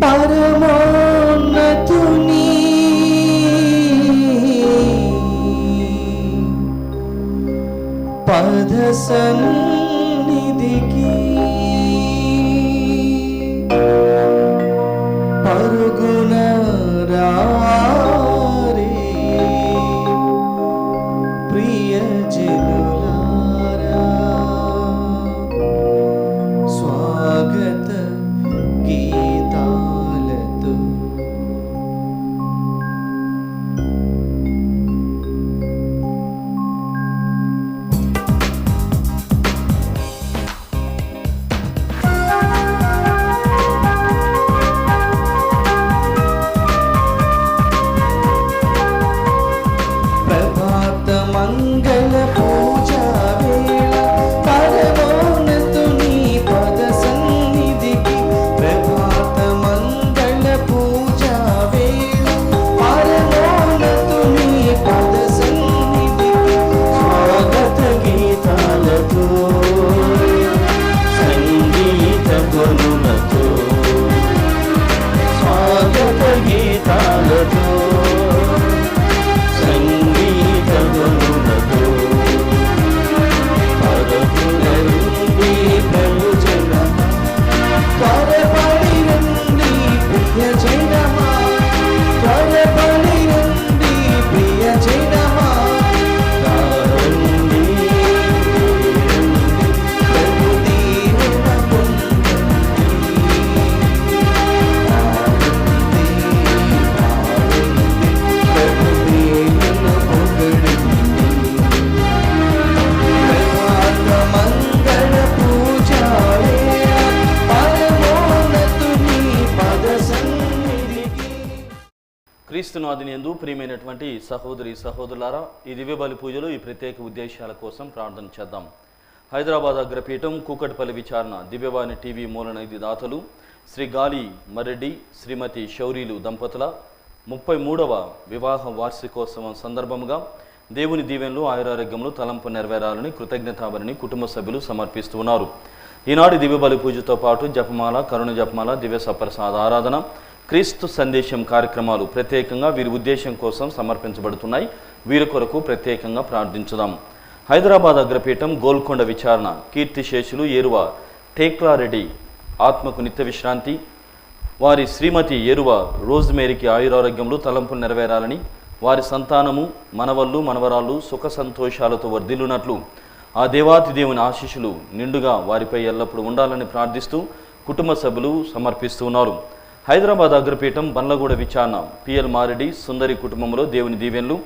పరమోన్నతుని పద సన్నిధికి పరుగున రారే ప్రియజనులారా, స్వాగత గీతాలతో ప్రభాత మంగళ పూజా వేళ పరమోన్నతుని పద సన్నిధికి, ప్రభాత మంగళ పూజా వేళ పరమోన్నతుని పద సన్నిధికి, స్వాగత గీతాలతో సంగీత ధ్వనులతో, స్వాగత గీతాలతో సంగీత ధ్వనులతో పరపురండి ప్రభుజనమా, త్వరపడి రండి ప్రియజనమా, త్వరపడి రండి ప్రియజనమా, రండి ప్రభు దీవెన పొందండి, ప్రభు దీవెన పొందండి. ప్రభాత మంగళ పూజా వేళ పరమోన్నతుని పద సన్నిధికి. క్రీస్తునాథుని యందు ప్రియమైనటువంటి సహోదరి సహోదరులారా, ఈ దివ్య బలి పూజలో ఈ ప్రత్యేక ఉద్దేశాల కోసం ప్రార్థన చేద్దాం. హైదరాబాద్ అగ్రపీఠం కూకట్పల్లి విచారణ దివ్యవాణి టీవీ మూలనైది దాతలు శ్రీ గాలి మరెడ్డి శ్రీమతి శౌరీలు దంపతుల 33వ వివాహ వార్షికోత్సవం సందర్భంగా దేవుని దీవెనలు ఆయురారోగ్యములు తలంపు నెరవేరాలని కృతజ్ఞతాబలిని కుటుంబ సభ్యులు సమర్పిస్తున్నారు. ఈనాటి దివ్య బలి పూజతో పాటు జపమాల, కరుణ జపమాల, దివ్య సప్రసాద ఆరాధన, క్రీస్తు సందేశం కార్యక్రమాలు ప్రత్యేకంగా వీరి ఉద్దేశం కోసం సమర్పించబడుతున్నాయి. వీరి కొరకు ప్రత్యేకంగా ప్రార్థించుదాం. హైదరాబాద్ అగ్రపీఠం గోల్కొండ విచారణ కీర్తిశేషులు ఏరువ టేక్లారెడ్డి ఆత్మకు నిత్య విశ్రాంతి, వారి శ్రీమతి ఏరువ రోజ్మేరీకి ఆయురారోగ్యములు తలంపులు నెరవేరాలని, వారి సంతానము మనవళ్ళు మనవరాళ్ళు సుఖ సంతోషాలతో వర్ధిల్లునట్లు ఆ దేవాతి దేవుని ఆశీస్సులు నిండుగా వారిపై ఎల్లప్పుడూ ఉండాలని ప్రార్థిస్తూ కుటుంబ సభ్యులు సమర్పిస్తున్నారు. హైదరాబాద్ అగ్రపీఠం బండ్లగూడ విచారణ పిఎల్ మారెడ్డి సుందరి కుటుంబంలో దేవుని దీవెనలు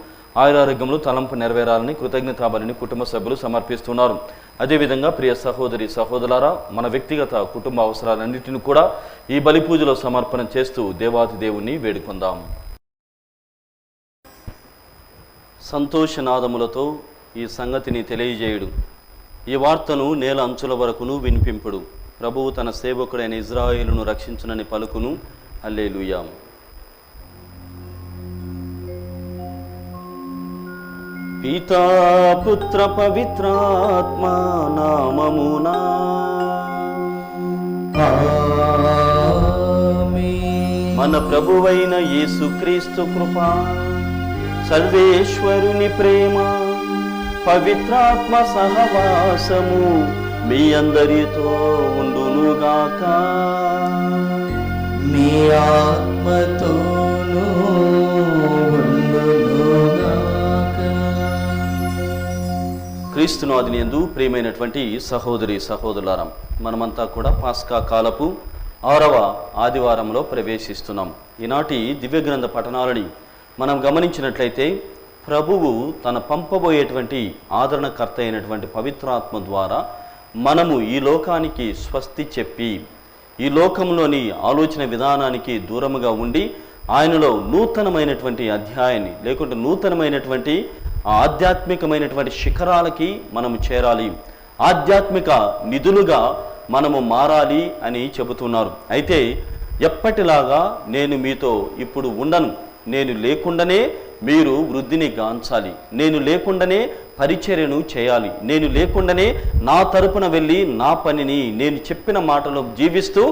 ఆయురారోగ్యములు తలంపు నెరవేరాలని కృతజ్ఞతాబలిని కుటుంబ సభ్యులు సమర్పిస్తున్నారు. అదేవిధంగా ప్రియ సహోదరి సహోదరులారా, మన వ్యక్తిగత కుటుంబ అవసరాలన్నింటినీ కూడా ఈ బలి పూజలో సమర్పణ చేస్తూ దేవాతి దేవుణ్ణి వేడుకుందాం. సంతోషనాదములతో ఈ సంగతిని తెలియజేయుడు, ఈ వార్తను నేల అంచుల వరకును వినిపింపుడు, ప్రభువు తన సేవకుడైన ఇజ్రాయేలును రక్షించునని పలుకును. హల్లెలూయా. పితా పుత్ర పవిత్రాత్మ నామమునా ఆమేన్. మన ప్రభువైన యేసుక్రీస్తు కృప, సర్వేశ్వరుని ప్రేమ, పవిత్రాత్మ సహవాసము మీ అందరితో ఉండునుగాక. మీ ఆత్మతోనూ ఉండునుగాక. క్రీస్తునాథుని యందు ప్రియమైనటువంటి సహోదరి సహోదరులారా, మనమంతా కూడా పాస్కా కాలపు 6వ ఆదివారంలో ప్రవేశిస్తున్నాం. ఈనాటి దివ్య గ్రంథ పఠనాలని మనం గమనించినట్లయితే ప్రభువు తన పంపబోయేటువంటి ఆదరణకర్త అయినటువంటి పవిత్రాత్మ ద్వారా మనము ఈ లోకానికి స్వస్తి చెప్పి, ఈ లోకంలోని ఆలోచన విధానానికి దూరముగా ఉండి ఆయనలో నూతనమైనటువంటి అధ్యాయాన్ని లేకుంటే నూతనమైనటువంటి ఆధ్యాత్మికమైనటువంటి శిఖరాలకి మనము చేరాలి, ఆధ్యాత్మిక నిధులుగా మనము మారాలి అని చెబుతున్నారు. అయితే ఎప్పటిలాగా నేను మీతో ఇప్పుడు ఉండను, నేను లేకుండానే మీరు వృద్ధిని గాంచాలి, నేను లేకుండానే పరిచర్యను చేయాలి. నేను లేకుండానే నా తరపున వెళ్ళి నా పనిని నేను చెప్పిన మాటలు జీవిస్తూ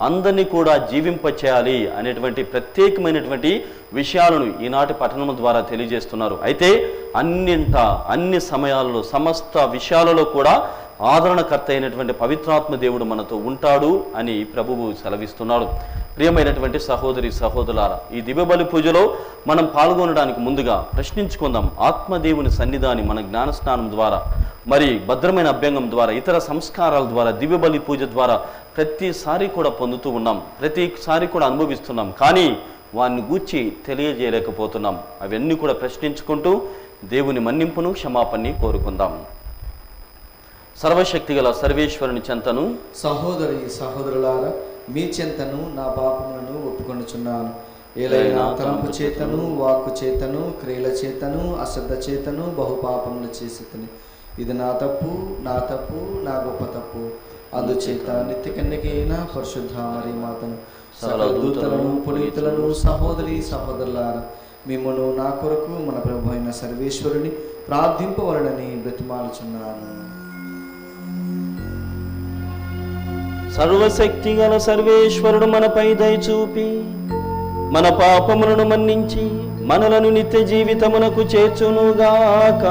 అందరినీ కూడా జీవింపచేయాలి అనేటువంటి ప్రత్యేకమైనటువంటి విషయాలను ఈనాటి పఠనం ద్వారా తెలియజేస్తున్నారు. అయితే అన్ని సమయాలలో సమస్త విషయాలలో కూడా ఆదరణకర్త అయినటువంటి పవిత్రాత్మ దేవుడు మనతో ఉంటాడు అని ప్రభువు సెలవిస్తున్నాడు. ప్రియమైనటువంటి సహోదరి సహోదరులారా, ఈ దివ్యబలి పూజలో మనం పాల్గొనడానికి ముందుగా ప్రశ్నించుకుందాం. ఆత్మదేవుని సన్నిధాన్ని మన జ్ఞానస్నానం ద్వారా, మరి భద్రమైన అభ్యంగం ద్వారా, ఇతర సంస్కారాల ద్వారా, దివ్యబలి పూజ ద్వారా ప్రతిసారి కూడా పొందుతూ ఉన్నాం, ప్రతిసారి కూడా అనుభవిస్తున్నాం. కానీ వారిని గూర్చి తెలియజేయలేకపోతున్నాం. అవన్నీ కూడా ప్రశ్నించుకుంటూ దేవుని మన్నింపును క్షమాపణని కోరుకుందాం. సర్వశక్తిగల సర్వేశ్వరుని చెంతను, సహోదరి సహోదరులారా, మీ చెంతను నా పాపములను ఒప్పుకొనుచున్నాను. ఏలైనా తలంపు చేతను, వాక్కు చేతను, క్రియల చేతను, అశ్రద్ధ చేతను బహుపాపములు చేసితిని. ఇది నా తప్పు, నా గొప్ప తప్పు. అందుచేత నిత్య కన్యకైన పరిశుద్ధ మరియ మాతను, సకల దూతలను, పునీతులను, సహోదరి సహోదరులారా, మిమ్మును నా కొరకు మన ప్రభు అయిన సర్వేశ్వరుని ప్రార్థింపవలనని బ్రతిమాలుచున్నాను. సర్వశక్తి గల సర్వేశ్వరుడు మనపై దయ చూపి మన పాపములను మన్నించి మనలను నిత్య జీవితమునకు చేర్చునుగాక.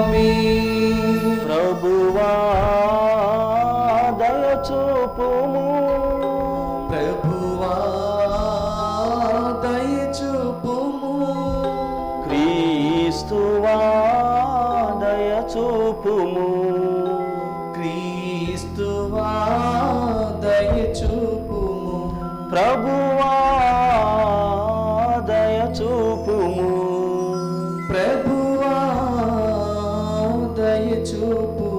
ఆమేన్. ప్రభువా దయ చూపుము, ప్రభువా దయ చూపుము, క్రీస్తువా దయ చూపుము, క్రీస్తువా దయ చూపుము, ప్రభువా దయ చూపుము, ప్రభువా దయ చూపుము.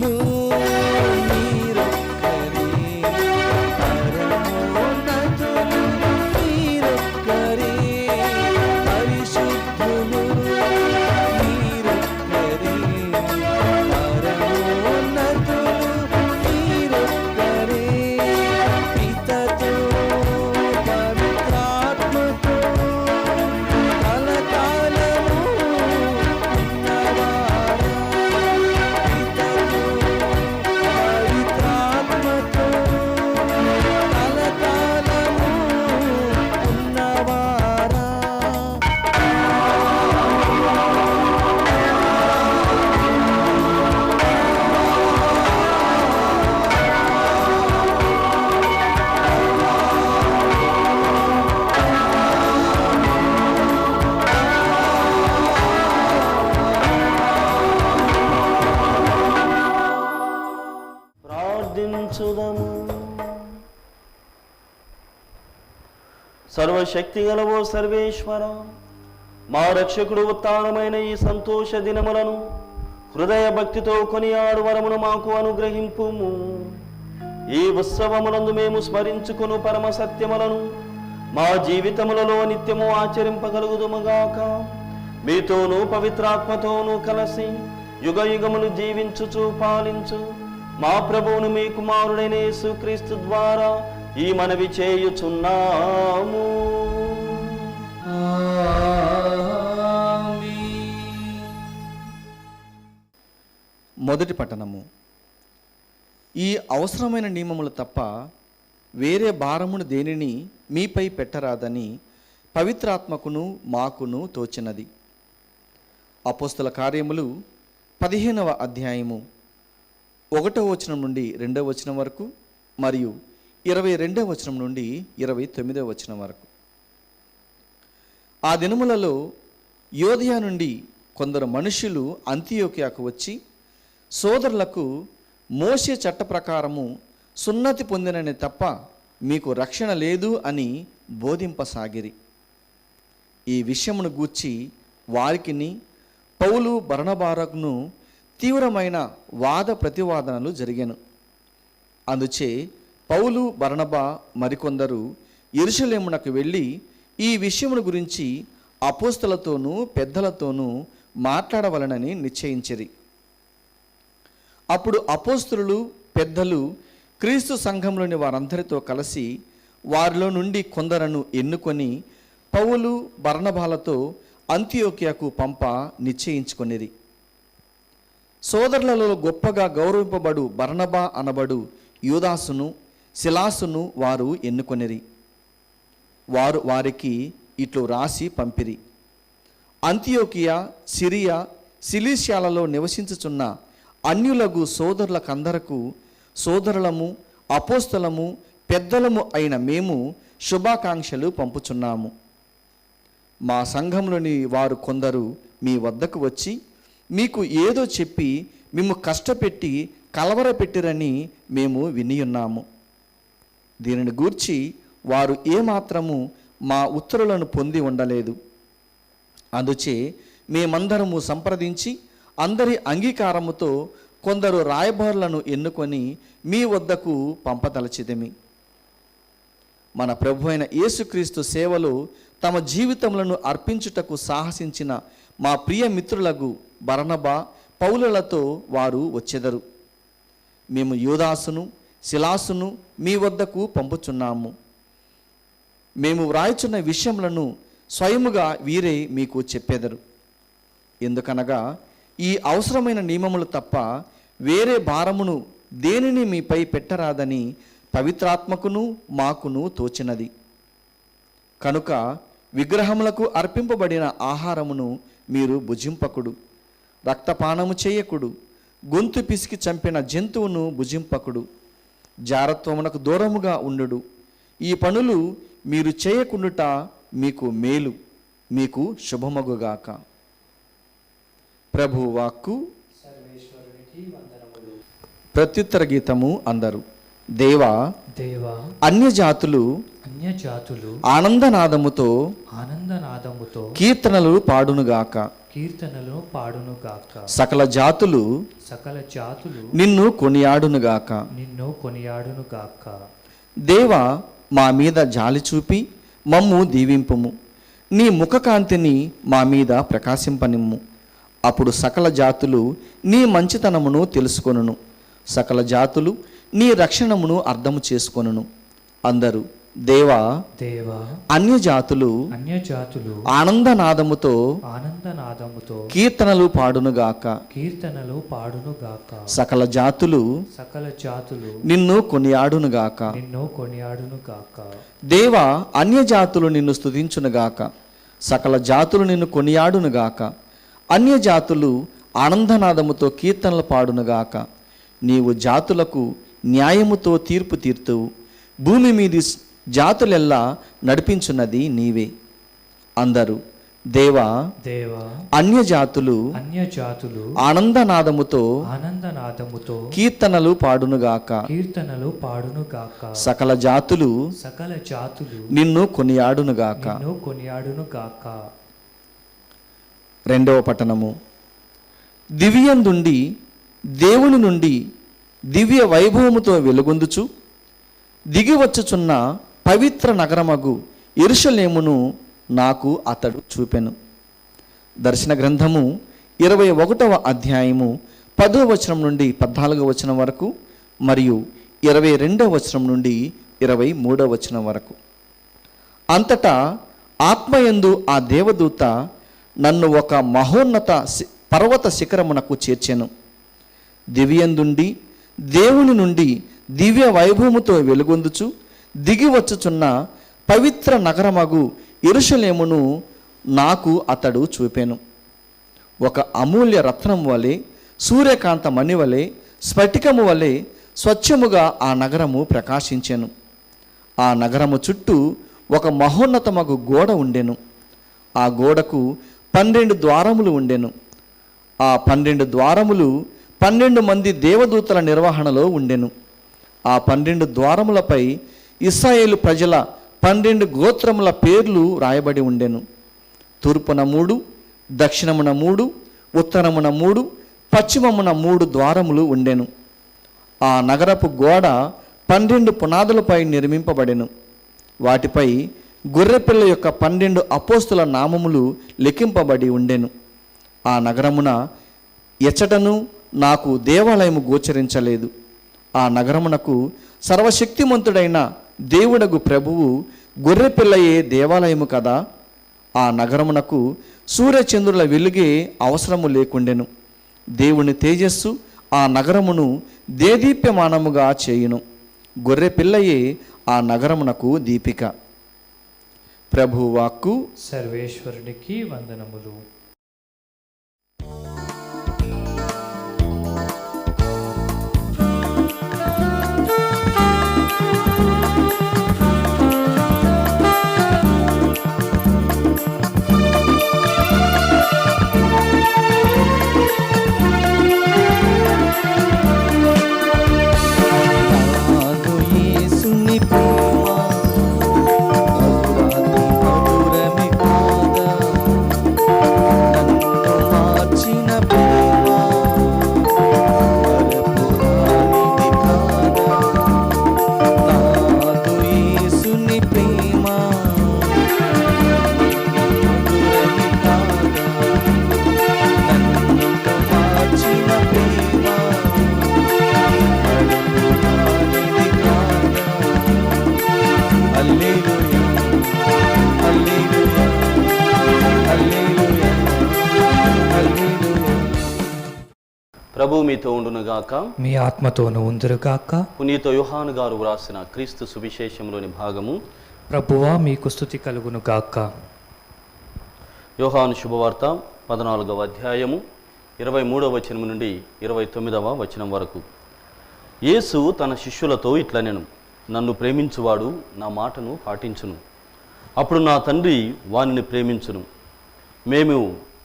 పరిశుద్ధులు మీరొక్కరే, పరమోన్నతులు మీరొక్కరే, పరిశుద్ధులు మీరొక్కరే, పరమోన్నతులు మీరొక్కరే, పితతో పవిత్రాత్మతో కలకాలము ఉన్నవారా, పితతో పవిత్రాత్మతో కలకాలము ఉన్నవారా. ప్రార్థించుదము. సర్వశక్తి గలవో సర్వేశ్వర, మా రక్షకుడు ఉత్తానమైన ఈ సంతోష దినములను హృదయ భక్తితో కొనియాడు వరమును మాకు అనుగ్రహింపుము. ఈ ఉత్సవములందు మేము స్మరించుకును పరమ సత్యములను మా జీవితములలో నిత్యము ఆచరింపగలుగుదుముగాక. మీతోనూ పవిత్రాత్మతోనూ కలిసి యుగ యుగములు జీవించుచు పాలించు మా ప్రభువును మీ కుమారుడైన యేసుక్రీస్తు ద్వారా ఈ మనవి చేయుచున్నాము. మొదటి పట్టణము. ఈ అవసరమైన నియమములు తప్ప వేరే భారమును దేనిని మీపై పెట్టరాదని పవిత్రాత్మకును మాకును తోచినది. అపోస్తల కార్యములు 15వ అధ్యాయము 1వ వచనం నుండి 2వ వచనం వరకు మరియు 22వ వచనం నుండి 29వ వచనం వరకు. ఆ దినములలో యోధియా నుండి కొందరు మనుషులు అంతియోకియాకు వచ్చి సోదరులకు మోషే చట్ట ప్రకారము సున్నతి పొందినని తప్ప మీకు రక్షణ లేదు అని బోధింపసాగిరి. ఈ విషయమును గూర్చి వారికిని పౌలు బర్నబాకును తీవ్రమైన వాద ప్రతివాదనలు జరిగాను. అందుచే పౌలు బర్నబా మరికొందరు యెరూషలేమునకు వెళ్ళి ఈ విషయమును గురించి అపోస్తలతోనూ పెద్దలతోనూ మాట్లాడవలనని నిశ్చయించిరి. అప్పుడు అపోస్తలులు పెద్దలు క్రీస్తు సంఘంలోని వారందరితో కలిసి వారిలో నుండి కొందరను ఎన్నుకొని పౌలు బర్నబాలతో అంతియోకియాకు పంప నిశ్చయించుకొనిరి. సోదరులలో గొప్పగా గౌరవింపబడు బర్నబా అనబడు యూదాసును సిలాసును వారు ఎన్నుకొనిరి. వారు వారికి ఇట్లు రాసి పంపిరి. అంతియోకియా, సిరియా, సిలీసియాలలో నివసించుచున్న అన్యులగు సోదరులకందరకు సోదరులము, అపోస్తలము, పెద్దలము అయిన మేము శుభాకాంక్షలు పంపుచున్నాము. మా సంఘంలోని వారు కొందరు మీ వద్దకు వచ్చి మీకు ఏదో చెప్పి మేము కష్టపెట్టి కలవరపెట్టిరని మేము వినియున్నాము. దీనిని గూర్చి వారు ఏమాత్రము మా ఉత్తరులను పొంది ఉండలేదు. అందుచే మేమందరము సంప్రదించి అందరి అంగీకారముతో కొందరు రాయబారులను ఎన్నుకొని మీ వద్దకు పంపదలచితిమి. మన ప్రభు అయిన యేసుక్రీస్తు సేవలో తమ జీవితములను అర్పించుటకు సాహసించిన మా ప్రియ మిత్రులకు బర్నబా, పౌలులతో వారు వచ్చెదరు. మేము యూదాసును, సిలాసును మీ వద్దకు పంపుచున్నాము. మేము వ్రాయిచున్న విషయములను స్వయముగా వీరే మీకు చెప్పెదరు. ఎందుకనగా ఈ అవసరమైన నియమములు తప్ప వేరే భారమును దేనిని మీపై పెట్టరాదని పవిత్రాత్మకును మాకును తోచినది. కనుక విగ్రహములకు అర్పింపబడిన ఆహారమును మీరు భుజింపకుడు, రక్తపానము చేయకుడు, గొంతు పిసికి చంపిన జంతువును భుజింపకుడు, జారత్వమునకు దూరముగా ఉండుడు. ఈ పనులు మీరు చేయకుండుట మీకు మేలు, మీకు శుభమగుగాక. ప్రభు వాక్కు. ప్రత్యుత్తర గీతము అందరు. దేవా, దేవా అన్యజాతులు అన్యజాతులు ఆనందనాదముతో ఆనందనాదముతో కీర్తనలు పాడునుగాక. కీర్తనలు పాడునుగాక. సకల జాతులు సకల జాతులు నిన్ను కొనియాడునుగాక. నిన్ను కొనియాడునుగాక. దేవా, మా మీద జాలి చూపి మమ్ము దీవింపుము. నీ ముఖకాంతిని మా మీద ప్రకాశింపనిమ్ము. అప్పుడు సకల జాతులు నీ మంచితనమును తెలుసుకొనును. సకల జాతులు నీ రక్షణమును అర్థము చేసుకొనును. అందరూ దేవా, దేవా అన్యజాతులు అన్యజాతులు ఆనందనాదముతో ఆనందనాదముతో కీర్తనలు పాడునుగాక. కీర్తనలు పాడునుగాక. సకల జాతులు సకల జాతులు నిన్ను కొనియాడునుగాక. నిన్ను కొనియాడునుగాక. దేవా, అన్యజాతులు నిన్ను స్తుతించునుగాక. సకల జాతులు నిన్ను కొనియాడునుగాక. అన్యజాతులు ఆనందనాదముతో కీర్తనలు పాడునుగాక. నీవు జాతులకు న్యాయముతో తీర్పు తీర్తువు. భూమి మీది జాతులెల్లా నడిపించున్నది నీవే. అందరూ దేవా, దేవా అన్యజాతులు అన్యజాతులు ఆనందనాదముతో ఆనందనాదముతో కీర్తనలు పాడునుగాక. కీర్తనలు పాడునుగాక. సకల జాతులు సకల జాతులు నిన్ను కొనియాడునుగాక. నిన్ను కొనియాడునుగాక. రెండవ పట్టణము. దివ్యందుండి దేవుని నుండి దివ్య వైభవముతో వెలుగొందుచు దిగివచ్చుచున్న పవిత్ర నగరమగు యెరూషలేమును నాకు అతడు చూపెను. దర్శన గ్రంథము 21వ అధ్యాయము 10వ వచనం నుండి 14వ వచనం వరకు మరియు 22వ వచనం నుండి 23వ వచనం వరకు. అంతటా ఆత్మయందు ఆ దేవదూత నన్ను ఒక మహోన్నత పర్వత శిఖరమునకు చేర్చెను. దివ్యందుండి దేవుని నుండి దివ్య వైభవముతో వెలుగొందుచు దిగివచ్చుచున్న పవిత్ర నగరమగు యెరూషలేమును నాకు అతడు చూపెను. ఒక అమూల్య రత్నం వలె, సూర్యకాంత మణి వలె, స్ఫటికము వలె స్వచ్ఛముగా ఆ నగరము ప్రకాశించెను. ఆ నగరము చుట్టూ ఒక మహోన్నతమగు గోడ ఉండెను. ఆ గోడకు 12 ద్వారములు ఉండెను. ఆ 12 ద్వారములు 12 మంది దేవదూతల నిర్వహణలో ఉండెను. ఆ 12 ద్వారములపై ఇశ్రాయేలు ప్రజల 12 గోత్రముల పేర్లు రాయబడి ఉండెను. తూర్పున 3, దక్షిణమున 3, ఉత్తరమున 3, పశ్చిమమున 3 ద్వారములు ఉండెను. ఆ నగరపు గోడ 12 పునాదులపై నిర్మింపబడెను. వాటిపై గొర్రెపిల్ల యొక్క 12 అపోస్తుల నామములు లిఖింపబడి ఉండెను. ఆ నగరమున ఎచ్చటను నాకు దేవాలయము గోచరించలేదు. ఆ నగరమునకు సర్వశక్తిమంతుడైన దేవుడగు ప్రభువు గొర్రెపిల్లయే దేవాలయము కదా. ఆ నగరమునకు సూర్యచంద్రుల వెలుగే అవసరము లేకుండెను. దేవుని తేజస్సు ఆ నగరమును దేదీప్యమానముగా చేయును. గొర్రెపిల్లయే ఆ నగరమునకు దీపిక. ప్రభువాక్కు. సర్వేశ్వరునికి వందనములు. ప్రభువు మీతో ఉండునుగాక. మీ ఆత్మతోను ఉందురుగాక. పునీత యోహాను గారు వ్రాసిన క్రీస్తు సువిశేషంలోని భాగము. ప్రభువా మీకు స్తుతి కలుగునుగాక. యోహాను శుభవార్త 14వ అధ్యాయము 23వ వచనం నుండి 29వ వచనం వరకు. యేసు తన శిష్యులతో ఇట్లనెను, నన్ను ప్రేమించువాడు నా మాటను పాటించును. అప్పుడు నా తండ్రి వానిని ప్రేమించును. మేము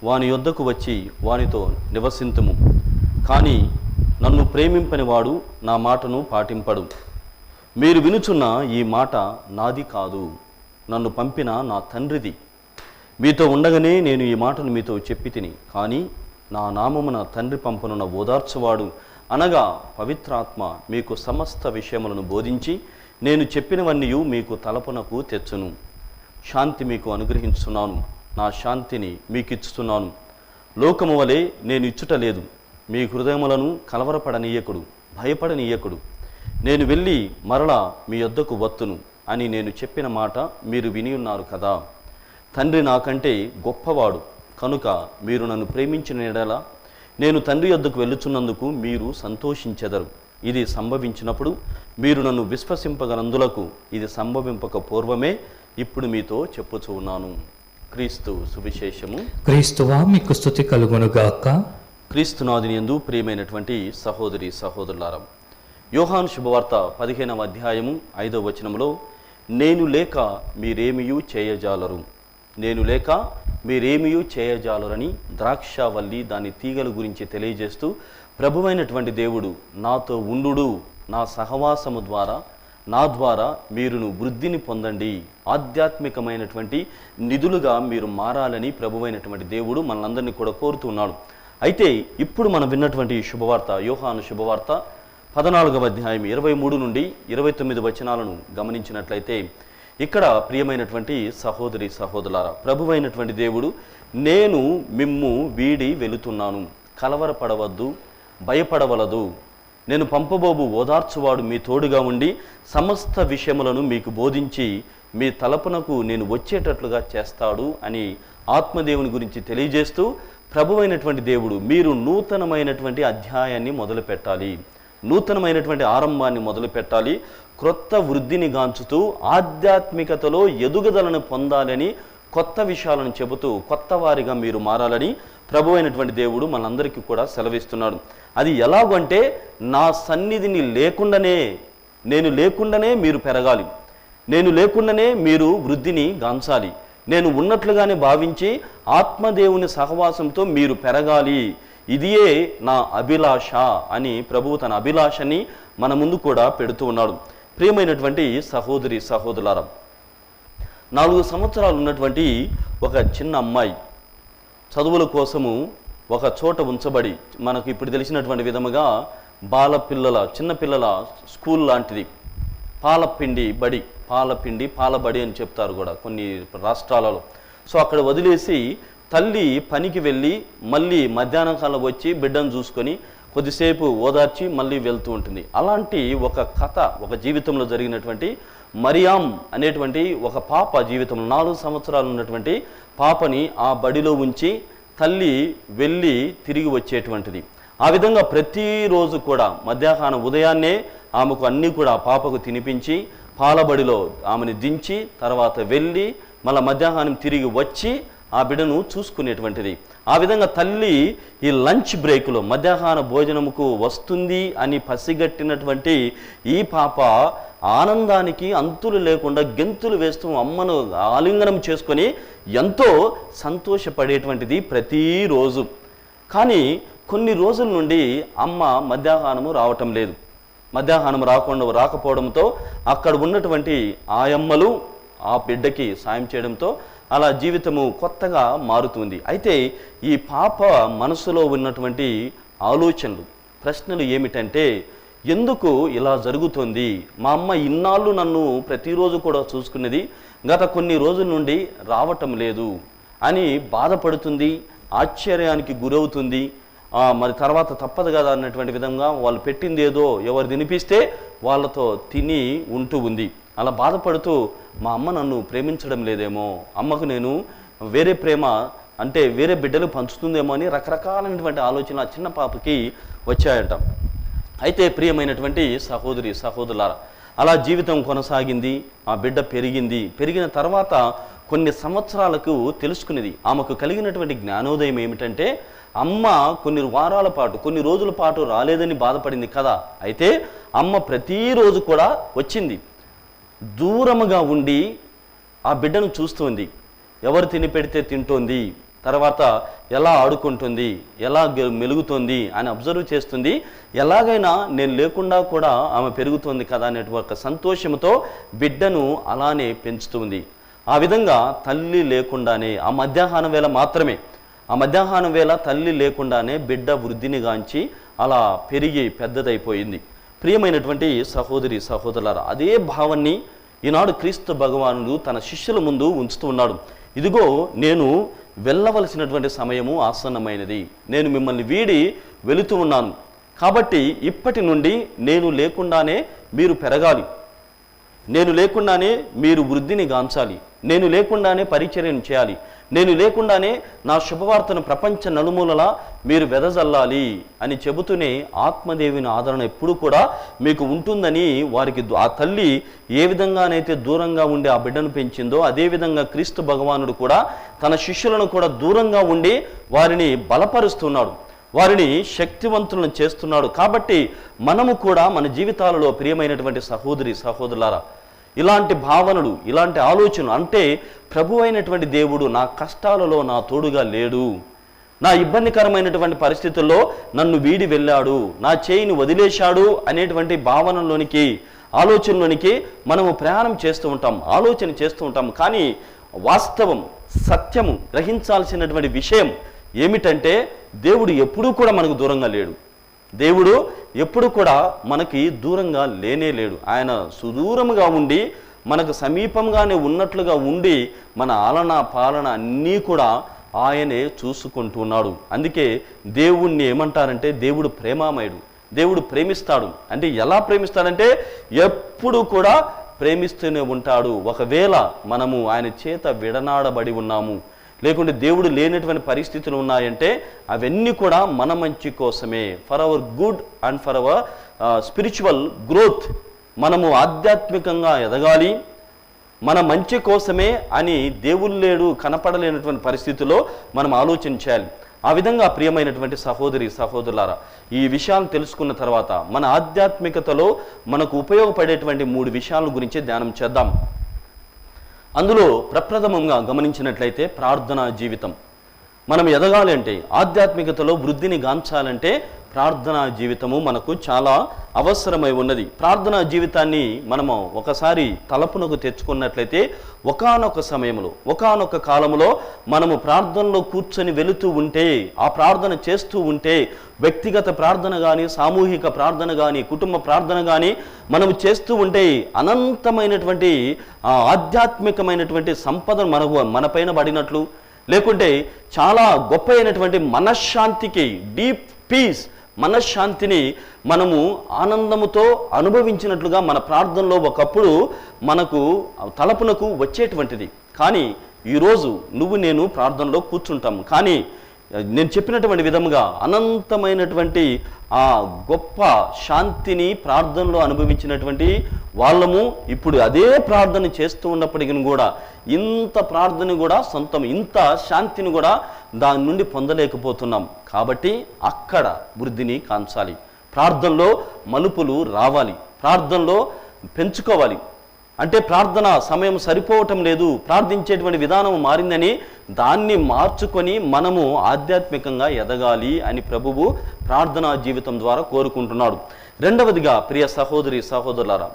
వాని యొద్దకు వచ్చి వానితో నివసింతుము. కానీ నన్ను ప్రేమింపని వాడు నా మాటను పాటింపడు. మీరు వినుచున్న ఈ మాట నాది కాదు, నన్ను పంపిన నా తండ్రిది. మీతో ఉండగానే నేను ఈ మాటను మీతో చెప్పి తిని, కానీ నా నామమున తండ్రి పంపనున్న ఓదార్చువాడు అనగా పవిత్రాత్మ మీకు సమస్త విషయములను బోధించి నేను చెప్పినవన్నీ మీకు తలపునకు తెచ్చును. శాంతి మీకు అనుగ్రహించున్నాను, నా శాంతిని మీకు ఇచ్చుతున్నాను. లోకము వలె నేను ఇచ్చుట లేదు. మీ హృదయములను కలవరపడనీయకుడు, భయపడనీయకుడు. నేను వెళ్ళి మరలా మీ యొద్దకు వత్తును అని నేను చెప్పిన మాట మీరు విని ఉన్నారు కదా. తండ్రి నాకంటే గొప్పవాడు కనుక మీరు నన్ను ప్రేమించిన ఎడల నేను తండ్రి యొద్దకు వెళ్ళుచున్నందుకు మీరు సంతోషించెదరు. ఇది సంభవించినప్పుడు మీరు నన్ను విశ్వసింపగనందులకు ఇది సంభవింపక పూర్వమే ఇప్పుడు మీతో చెప్పుచూ ఉన్నాను. క్రీస్తు సువిశేషము. క్రీస్తువా మీకు స్తుతి కలుగునుగాక. క్రీస్తునాథుని యందు ప్రియమైనటువంటి సహోదరి సహోదరులారా, యోహాను శుభవార్త 15వ అధ్యాయము 5వ వచనములో నేను లేక మీరేమియూ చేయజాలరు, నేను లేక మీరేమియూ చేయజాలరని ద్రాక్షావల్లి దాని తీగల గురించి తెలియజేస్తూ ప్రభువైనటువంటి దేవుడు నాతో ఉండుడు, నా సహవాసము ద్వారా నా ద్వారా మీరును వృద్ధిని పొందండి, ఆధ్యాత్మికమైనటువంటి నిధులుగా మీరు మారాలని ప్రభువైనటువంటి దేవుడు మనందరినీ కూడా కోరుతున్నాడు. అయితే ఇప్పుడు మనం విన్నటువంటి శుభవార్త, యోహాను శుభవార్త 14వ అధ్యాయం 23 నుండి 29 వచనాలను గమనించినట్లయితే ఇక్కడ ప్రియమైనటువంటి సహోదరి సహోదరులారా, ప్రభువైనటువంటి దేవుడు నేను మిమ్ము వీడి వెళుతున్నాను, కలవరపడవద్దు, భయపడవలదు, నేను పంపబోబు ఓదార్చువాడు మీ తోడుగా ఉండి సమస్త విషయములను మీకు బోధించి మీ తలపునకు నేను వచ్చేటట్లుగా చేస్తాడు అని ఆత్మదేవుని గురించి తెలియజేస్తూ ప్రభువైనటువంటి దేవుడు మీరు నూతనమైనటువంటి అధ్యాయాన్ని మొదలుపెట్టాలి, నూతనమైనటువంటి ఆరంభాన్ని మొదలుపెట్టాలి, క్రొత్త వృద్ధిని గాంచుతూ ఆధ్యాత్మికతలో ఎదుగుదలను పొందాలని కొత్త విషయాలను చెబుతూ కొత్త వారిగా మీరు మారాలని ప్రభువైనటువంటి దేవుడు మనందరికీ కూడా సెలవిస్తున్నాడు. అది ఎలాగంటే నా సన్నిధిని లేకుండానే, నేను లేకుండానే మీరు పెరగాలి, నేను లేకుండానే మీరు వృద్ధిని గాంచాలి, నేను ఉన్నట్లుగానే భావించి ఆత్మదేవుని సహవాసంతో మీరు పెరగాలి, ఇదియే నా అభిలాష అని ప్రభువు తన అభిలాషని మన ముందు కూడా పెడుతూ ఉన్నాడు. ప్రియమైనటువంటి సహోదరి సహోదరులారా, 4 సంవత్సరాలు ఉన్నటువంటి ఒక చిన్న అమ్మాయి చదువుల కోసము ఒక చోట ఉంచబడి, మనకు ఇప్పుడు తెలిసినటువంటి విధముగా బాలపిల్లల చిన్నపిల్లల స్కూల్ లాంటిది, పాలపిండి బడి, పాలబడి అని చెప్తారు కూడా కొన్ని రాష్ట్రాలలో. సో అక్కడ వదిలేసి తల్లి పనికి వెళ్ళి మళ్ళీ మధ్యాహ్నం కాలం వచ్చి బిడ్డను చూసుకొని కొద్దిసేపు ఓదార్చి మళ్ళీ వెళ్తూ ఉంటుంది. అలాంటి ఒక కథ ఒక జీవితంలో జరిగినటువంటి మరియాం అనేటువంటి ఒక పాప జీవితంలో 4 సంవత్సరాలు ఉన్నటువంటి పాపని ఆ బడిలో ఉంచి తల్లి వెళ్ళి తిరిగి వచ్చేటువంటిది. ఆ విధంగా ప్రతిరోజు కూడా మధ్యాహ్నం ఉదయాన్నే ఆమెకు అన్నీ కూడా పాపకు తినిపించి పాలబడిలో ఆమెను దించి తర్వాత వెళ్ళి మళ్ళీ మధ్యాహ్నం తిరిగి వచ్చి ఆ బిడ్డను చూసుకునేటువంటిది. ఆ విధంగా తల్లి ఈ లంచ్ బ్రేక్లో మధ్యాహ్న భోజనముకు వస్తుంది అని పసిగట్టినటువంటి ఈ పాప ఆనందానికి అంతులు లేకుండా గెంతులు వేస్తూ అమ్మను ఆలింగనం చేసుకొని ఎంతో సంతోషపడేటువంటిది ప్రతిరోజు. కానీ కొన్ని రోజుల నుండి అమ్మ మధ్యాహ్నము రావటం లేదు. మధ్యాహ్నం రాకపోవడంతో అక్కడ ఉన్నటువంటి ఆయమ్మలు ఆ బిడ్డకి సాయం చేయడంతో అలా జీవితము కొత్తగా మారుతుంది. అయితే ఈ పాప మనసులో ఉన్నటువంటి ఆలోచనలు, ప్రశ్నలు ఏమిటంటే, ఎందుకు ఇలా జరుగుతుంది? మా అమ్మ ఇన్నాళ్ళు నన్ను ప్రతిరోజు కూడా చూసుకునేది, గత కొన్ని రోజుల నుండి రావటం లేదు అని బాధపడుతుంది, ఆశ్చర్యానికి గురవుతుంది. మరి తర్వాత తప్పదు కదా అన్నటువంటి విధంగా వాళ్ళు పెట్టింది ఏదో ఎవరు తినిపిస్తే వాళ్ళతో తిని ఉంటూ ఉంది. అలా బాధపడుతూ మా అమ్మ నన్ను ప్రేమించడం లేదేమో, అమ్మకు నేను వేరే ప్రేమ అంటే వేరే బిడ్డలు పంచుతుందేమో అని రకరకాలైనటువంటి ఆలోచన ఆ చిన్న పాపకి వచ్చాయట. అయితే ప్రియమైనటువంటి సహోదరి సహోదరులారా, అలా జీవితం కొనసాగింది. ఆ బిడ్డ పెరిగిన తర్వాత కొన్ని సంవత్సరాలకు తెలుసుకునేది. ఆమెకు కలిగినటువంటి జ్ఞానోదయం ఏమిటంటే, అమ్మ కొన్ని వారాల పాటు కొన్ని రోజుల పాటు రాలేదని బాధపడింది కదా. అయితే అమ్మ ప్రతిరోజు కూడా వచ్చింది, దూరముగా ఉండి ఆ బిడ్డను చూస్తుంది. ఎవరు తిని పెడితే తింటోంది, తర్వాత ఎలా ఆడుకుంటుంది, ఎలా మెలుగుతుంది అని అబ్జర్వ్ చేస్తుంది. ఎలాగైనా నేను లేకుండా కూడా ఆమె పెరుగుతుంది కదా అనేటువంటి సంతోషంతో బిడ్డను అలానే పెంచుతుంది. ఆ విధంగా తల్లి లేకుండానే ఆ మధ్యాహ్నం వేళ మాత్రమే, ఆ మధ్యాహ్నం వేళ తల్లి లేకుండానే బిడ్డ వృద్ధిని గాంచి అలా పెరిగి పెద్దదైపోయింది. ప్రియమైనటువంటి సహోదరి సహోదరులారా, అదే భావాన్ని ఈనాడు క్రీస్తు భగవానుడు తన శిష్యుల ముందు ఉంచుతూ ఉన్నాడు. ఇదిగో నేను వెళ్ళవలసినటువంటి సమయము ఆసన్నమైనది, నేను మిమ్మల్ని వీడి వెళుతూ ఉన్నాను, కాబట్టి ఇప్పటి నుండి నేను లేకుండానే మీరు పెరగాలి, నేను లేకుండానే మీరు వృద్ధిని గాంచాలి, నేను లేకుండానే పరిచర్యను చేయాలి, నేను లేకుండానే నా శుభవార్తను ప్రపంచ నలుమూలలా మీరు వెదజల్లాలి అని చెబుతూనే ఆత్మదేవిని ఆదరణ ఎప్పుడు కూడా మీకు ఉంటుందని వారికి ఆ తల్లి ఏ విధంగానైతే దూరంగా ఉండి ఆ బిడ్డను పెంచిందో అదేవిధంగా క్రీస్తు భగవానుడు కూడా తన శిష్యులను కూడా దూరంగా ఉండి వారిని బలపరుస్తున్నాడు, వారిని శక్తివంతులను చేస్తున్నాడు. కాబట్టి మనము కూడా మన జీవితాలలో ప్రియమైనటువంటి సహోదరి సహోదరులారా, ఇలాంటి భావనలు, ఇలాంటి ఆలోచనలు, అంటే ప్రభు అయినటువంటి దేవుడు నా కష్టాలలో నా తోడుగా లేడు, నా ఇబ్బందికరమైనటువంటి పరిస్థితుల్లో నన్ను వీడి వెళ్ళాడు, నా చేయిని వదిలేశాడు అనేటువంటి భావనలోనికి, ఆలోచనలోనికి మనము ప్రయాణం చేస్తూ ఉంటాం, ఆలోచన చేస్తూ ఉంటాం. కానీ వాస్తవం, సత్యము గ్రహించాల్సినటువంటి విషయం ఏమిటంటే దేవుడు ఎప్పుడూ కూడా మనకు దూరంగా లేడు, దేవుడు ఎప్పుడు కూడా మనకి దూరంగా లేనే లేడు. ఆయన సుదూరముగా ఉండి మనకు సమీపంగానే ఉన్నట్లుగా ఉండి మన ఆలన పాలన అన్నీ కూడా ఆయనే చూసుకుంటున్నాడు. అందుకే దేవుణ్ణి ఏమంటారంటే దేవుడు ప్రేమామయుడు, దేవుడు ప్రేమిస్తాడు. అంటే ఎలా ప్రేమిస్తాడంటే ఎప్పుడు కూడా ప్రేమిస్తూనే ఉంటాడు. ఒకవేళ మనము ఆయన చేత విడనాడబడి ఉన్నాము, లేకుంటే దేవుడు లేనటువంటి పరిస్థితులు ఉన్నాయంటే అవన్నీ కూడా మన మంచి కోసమే, for hour good and for our spiritual growth. మనము ఆధ్యాత్మికంగా ఎదగాలి, మన మంచి కోసమే అని దేవుడు లేడు కనపడలేనటువంటి పరిస్థితుల్లో మనం ఆలోచన చేయాలి. ఆ విధంగా ప్రియమైనటువంటి సహోదరి సహోదరులారా, ఈ విషయాలు తెలుసుకున్న తర్వాత మన ఆధ్యాత్మికతలో మనకు ఉపయోగపడేటువంటి 3 విషయాల గురించి ధ్యానం చేద్దాం. అందులో ప్రప్రథమంగా గమనించినట్లయితే ప్రార్థనా జీవితం. మనం ఎదగాలి అంటే, ఆధ్యాత్మికతలో వృద్ధిని గాంచాలంటే ప్రార్థనా జీవితము మనకు చాలా అవసరమై ఉన్నది. ప్రార్థనా జీవితాన్ని మనము ఒకసారి తలపునకు తెచ్చుకున్నట్లయితే ఒకానొక సమయంలో, ఒకానొక కాలంలో మనము ప్రార్థనలో కూర్చొని వెళుతూ ఉంటే, ఆ ప్రార్థన చేస్తూ ఉంటే, వ్యక్తిగత ప్రార్థన కానీ, సామూహిక ప్రార్థన కానీ, కుటుంబ ప్రార్థన కానీ మనము చేస్తూ ఉంటే అనంతమైనటువంటి ఆధ్యాత్మికమైనటువంటి సంపద మన పైన పడినట్లు, లేకుంటే చాలా గొప్ప అయినటువంటి మనశ్శాంతికి, డీప్ పీస్, మనశ్శాంతిని మనము ఆనందముతో అనుభవించినట్లుగా మన ప్రార్థనలో ఒకప్పుడు మనకు తలపునకు వచ్చేటువంటిది. కానీ ఈరోజు నువ్వు నేను ప్రార్థనలో కూర్చుంటాము, కానీ నేను చెప్పినటువంటి విధముగా అనంతమైనటువంటి ఆ గొప్ప శాంతిని ప్రార్థనలో అనుభవించినటువంటి వాళ్ళము ఇప్పుడు అదే ప్రార్థన చేస్తూ ఉన్నప్పటికీ కూడా ఇంత ప్రార్థన కూడా సొంతం, ఇంత శాంతిని కూడా దాని నుండి పొందలేకపోతున్నాం. కాబట్టి అక్కడ వృద్ధిని కాంచాలి, ప్రార్థనలో మలుపులు రావాలి, ప్రార్థనలో పెంచుకోవాలి. అంటే ప్రార్థన సమయం సరిపోవటం లేదు, ప్రార్థించేటువంటి విధానం మారిందని దాన్ని మార్చుకొని మనము ఆధ్యాత్మికంగా ఎదగాలి అని ప్రభువు ప్రార్థనా జీవితం ద్వారా కోరుకుంటున్నాడు. రెండవదిగా ప్రియ సహోదరి సహోదరులారా,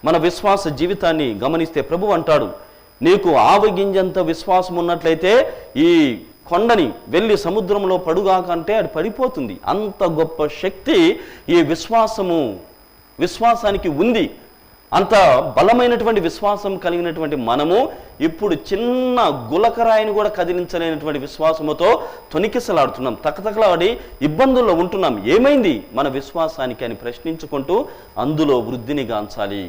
మన విశ్వాస జీవితాన్ని గమనిస్తే ప్రభు అంటాడు, నీకు ఆవగింజంత విశ్వాసం ఉన్నట్లయితే ఈ కొండని వెళ్ళి సముద్రంలో పడుగాకంటే అది పడిపోతుంది. అంత గొప్ప శక్తి ఈ విశ్వాసానికి ఉంది. అంత బలమైనటువంటి విశ్వాసం కలిగినటువంటి మనము ఇప్పుడు చిన్న గులకరాయిని కూడా కదిలించలేనటువంటి విశ్వాసముతో తొనికిసలాడుతున్నాం, తకతకలాడి ఇబ్బందుల్లో ఉంటున్నాం. ఏమైంది మన విశ్వాసానికి అని ప్రశ్నించుకుంటూ అందులో వృద్ధిని గాంచాలి.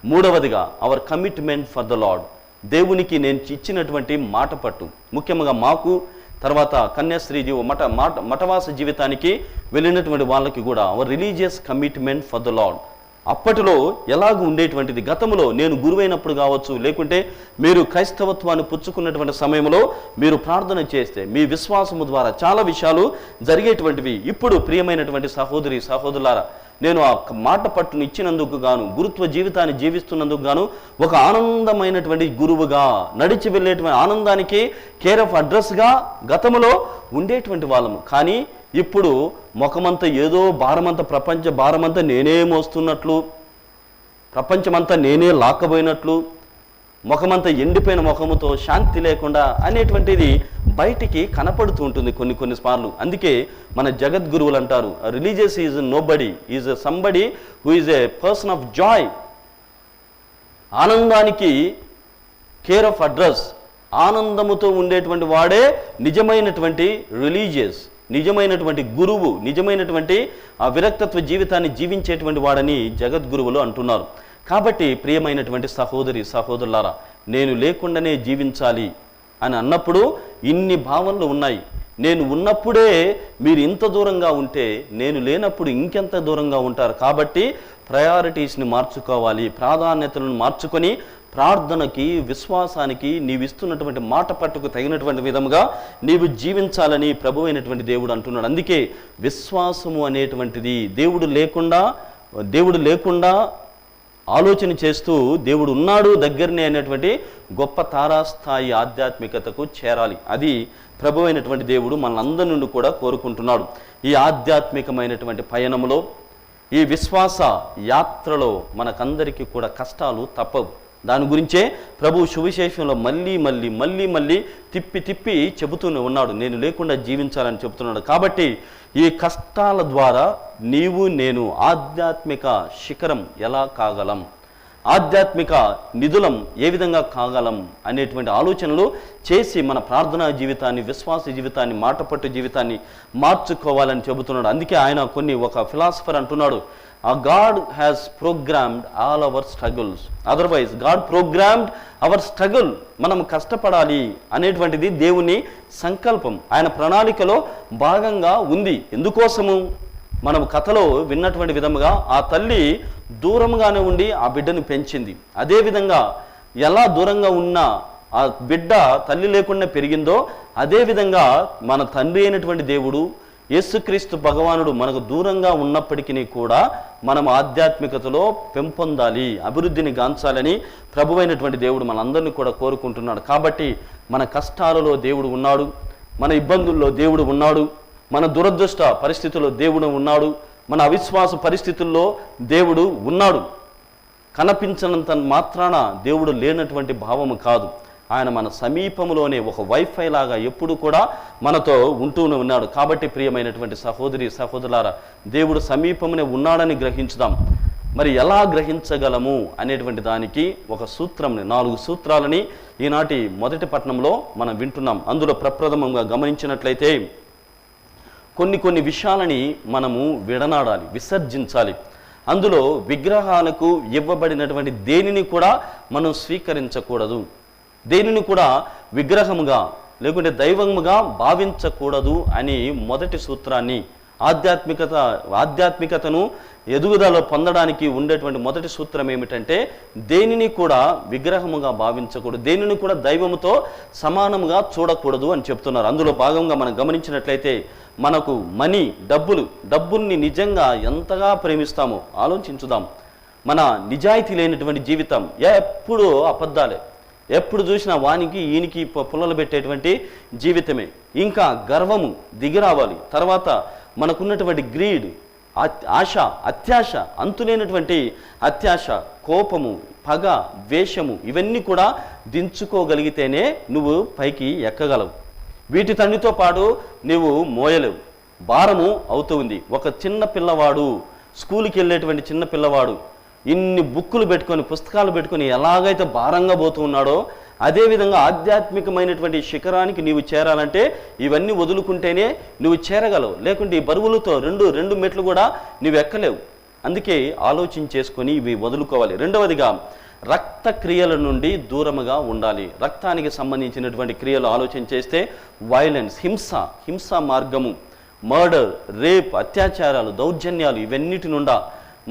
మూడవదిగా our commitment for the lord, దేవునికి నేను ఇచ్చినటువంటి మాట పట్టు. ముఖ్యంగా మాకు, తర్వాత కన్యాశ్రీ మఠవాస జీవితానికి వెళ్ళినటువంటి వాళ్ళకి కూడా our religious commitment for the Lord. అప్పటిలో ఎలాగ ఉండేటువంటిది, గతంలో నేను గురువైనప్పుడు కావచ్చు, లేకుంటే మీరు క్రైస్తవత్వాన్ని పుచ్చుకున్నటువంటి సమయంలో మీరు ప్రార్థన చేస్తే మీ విశ్వాసము ద్వారా చాలా విషయాలు జరిగేటువంటివి. ఇప్పుడు ప్రియమైనటువంటి సహోదరి సహోదరులారా, నేను ఆ మాట పట్టును ఇచ్చినందుకు గాను, గురుత్వ జీవితాన్ని జీవిస్తున్నందుకు గాను ఒక ఆనందమైనటువంటి గురువుగా నడిచి వెళ్ళేటువంటి ఆనందానికి కేర్ ఆఫ్ అడ్రస్గా గతంలో ఉండేటువంటి వాళ్ళము. కానీ ఇప్పుడు ముఖమంతా ఏదో భారమంతా, ప్రపంచ భారమంతా నేనే మోస్తున్నట్లు, ప్రపంచమంతా నేనే లాక్కబోయినట్లు, ముఖమంతా ఎండిపోయిన ముఖముతో శాంతి లేకుండా అనేటువంటిది బయటికి కనపడుతూ ఉంటుంది కొన్ని సార్లు. అందుకే మన జగద్గురువులు అంటారు, religious is nobody, is somebody who is a person of Joy. ఆనందానికి కేర్ ఆఫ్ అడ్రస్, ఆనందముతో ఉండేటువంటి వాడే నిజమైనటువంటి రిలీజియస్, నిజమైనటువంటి గురువు, నిజమైనటువంటి ఆ విరక్తత్వ జీవితాన్ని జీవించేటువంటి వాడని జగద్గురువులు అంటున్నారు. కాబట్టి ప్రియమైనటువంటి సహోదరి సహోదరులారా, నేను లేకుండానే జీవించాలి అని అన్నప్పుడు ఇన్ని భావనలు ఉన్నాయి. నేను ఉన్నప్పుడే మీరు ఇంత దూరంగా ఉంటే నేను లేనప్పుడు ఇంకెంత దూరంగా ఉంటారు. కాబట్టి ప్రయారిటీస్ని మార్చుకోవాలి, ప్రాధాన్యతలను మార్చుకొని ప్రార్థనకి, విశ్వాసానికి, నీవు ఇస్తున్నటువంటి మాట పట్టుకు తగినటువంటి విధముగా నీవు జీవించాలని ప్రభు అయినటువంటి దేవుడు అంటున్నాడు. అందుకే విశ్వాసము అనేటువంటిది దేవుడు లేకుండా ఆలోచన చేస్తూ దేవుడు ఉన్నాడు దగ్గరనే అనేటువంటి గొప్ప తారాస్థాయి ఆధ్యాత్మికతకు చేరాలి. అది ప్రభు అయినటువంటి దేవుడు మనందరి నుండి కూడా కోరుకుంటున్నాడు. ఈ ఆధ్యాత్మికమైనటువంటి పయనంలో, ఈ విశ్వాస యాత్రలో మనకందరికీ కూడా కష్టాలు తప్పవు. దాని గురించే ప్రభు సువిశేషంలో మళ్ళీ తిప్పి చెబుతూనే ఉన్నాడు, నేను లేకుండా జీవించాలని చెబుతున్నాడు. కాబట్టి ఈ కష్టాల ద్వారా నీవు నేను ఆధ్యాత్మిక శిఖరం ఎలా కాగలం, ఆధ్యాత్మిక నిధులం ఏ విధంగా కాగలం అనేటువంటి ఆలోచనలు చేసి మన ప్రార్థనా జీవితాన్ని, విశ్వాస జీవితాన్ని, మాటపట్టు జీవితాన్ని మార్చుకోవాలని చెబుతున్నాడు. అందుకే ఆయన ఒక ఫిలాసఫర్ అంటున్నాడు, God has programmed all our struggles. Otherwise, God programmed our struggle. మనం కష్టపడాలి అనేటువంటిది దేవుని సంకల్పం, ఆయన ప్రణాళికలో భాగంగా ఉంది. ఎందుకోసము? మనం కథలో విన్నటువంటి విధముగా ఆ తల్లి దూరంగానే ఉండి ఆ బిడ్డను పెంచింది. అదేవిధంగా ఎలా దూరంగా ఉన్న ఆ బిడ్డ తల్లి లేకుండా పెరిగిందో, అదేవిధంగా మన తండ్రి అయినటువంటి దేవుడు యేసుక్రీస్తు భగవానుడు మనకు దూరంగా ఉన్నప్పటికీ కూడా మనం ఆధ్యాత్మికతలో పెంపొందాలి, అభివృద్ధిని గాంచాలని ప్రభువైనటువంటి దేవుడు మనందరినీ కూడా కోరుకుంటున్నాడు. కాబట్టి మన కష్టాలలో దేవుడు ఉన్నాడు, మన ఇబ్బందుల్లో దేవుడు ఉన్నాడు, మన దురదృష్ట పరిస్థితుల్లో దేవుడు ఉన్నాడు, మన అవిశ్వాస పరిస్థితుల్లో దేవుడు ఉన్నాడు. కనిపించనంత మాత్రాన దేవుడు లేనటువంటి భావము కాదు. ఆయన మన సమీపంలోనే ఒక వైఫై లాగా ఎప్పుడు కూడా మనతో ఉంటూనే ఉన్నాడు. కాబట్టి ప్రియమైనటువంటి సహోదరి సహోదరులారా, దేవుడు సమీపమునే ఉన్నాడని గ్రహించుదాం. మరి ఎలా గ్రహించగలము అనేటువంటి దానికి ఒక సూత్రంని, 4 సూత్రాలని ఈనాటి మొదటి పట్టణంలో మనం వింటున్నాం. అందులో ప్రప్రథమంగా గమనించినట్లయితే కొన్ని విషయాలని మనము విడనాడాలి, విసర్జించాలి. అందులో విగ్రహాలకు ఇవ్వబడినటువంటి దేనిని కూడా మనం స్వీకరించకూడదు, దేనిని కూడా విగ్రహముగా లేకుంటే దైవముగా భావించకూడదు అని మొదటి సూత్రాన్ని, ఆధ్యాత్మికతను ఎదుగుదల పొందడానికి ఉండేటువంటి మొదటి సూత్రం ఏమిటంటే దేనిని కూడా విగ్రహముగా భావించకూడదు, దేనిని కూడా దైవముతో సమానముగా చూడకూడదు అని చెప్తున్నారు. అందులో భాగంగా మనం గమనించినట్లయితే మనకు డబ్బుల్ని నిజంగా ఎంతగా ప్రేమిస్తామో ఆలోచించుదాం. మన నిజాయితీ లేనటువంటి జీవితం, ఎప్పుడు అబద్ధాలే, ఎప్పుడు చూసినా వానికి ఈయనకి పుల్లలు పెట్టేటువంటి జీవితమే. ఇంకా గర్వము దిగిరావాలి. తర్వాత మనకున్నటువంటి గ్రీడ్, ఆశ, అత్యాశ, అంతులేనటువంటి అత్యాశ, కోపము, పగ, ద్వేషము, ఇవన్నీ కూడా దించుకోగలిగితేనే నువ్వు పైకి ఎక్కగలవు. వీటి తండ్రితో పాటు నువ్వు మోయలేవు, భారము అవుతుంది. ఒక చిన్న పిల్లవాడు, స్కూల్కి వెళ్ళేటువంటి చిన్న పిల్లవాడు ఇన్ని బుక్కులు పెట్టుకొని, పుస్తకాలు పెట్టుకొని ఎలాగైతే భారంగా పోతూ ఉన్నాడో, అదేవిధంగా ఆధ్యాత్మికమైనటువంటి శిఖరానికి నీవు చేరాలంటే ఇవన్నీ వదులుకుంటేనే నువ్వు చేరగలవు. లేకుంటే ఈ బరువులతో రెండు మెట్లు కూడా నువ్వు ఎక్కలేవు. అందుకే ఆలోచించేసుకొని ఇవి వదులుకోవాలి. రెండవదిగా రక్త క్రియల నుండి దూరముగా ఉండాలి. రక్తానికి సంబంధించినటువంటి క్రియలు ఆలోచన చేస్తే వైలెన్స్, హింస మార్గము, మర్డర్, రేప్, అత్యాచారాలు, దౌర్జన్యాలు, ఇవన్నిటి నుండా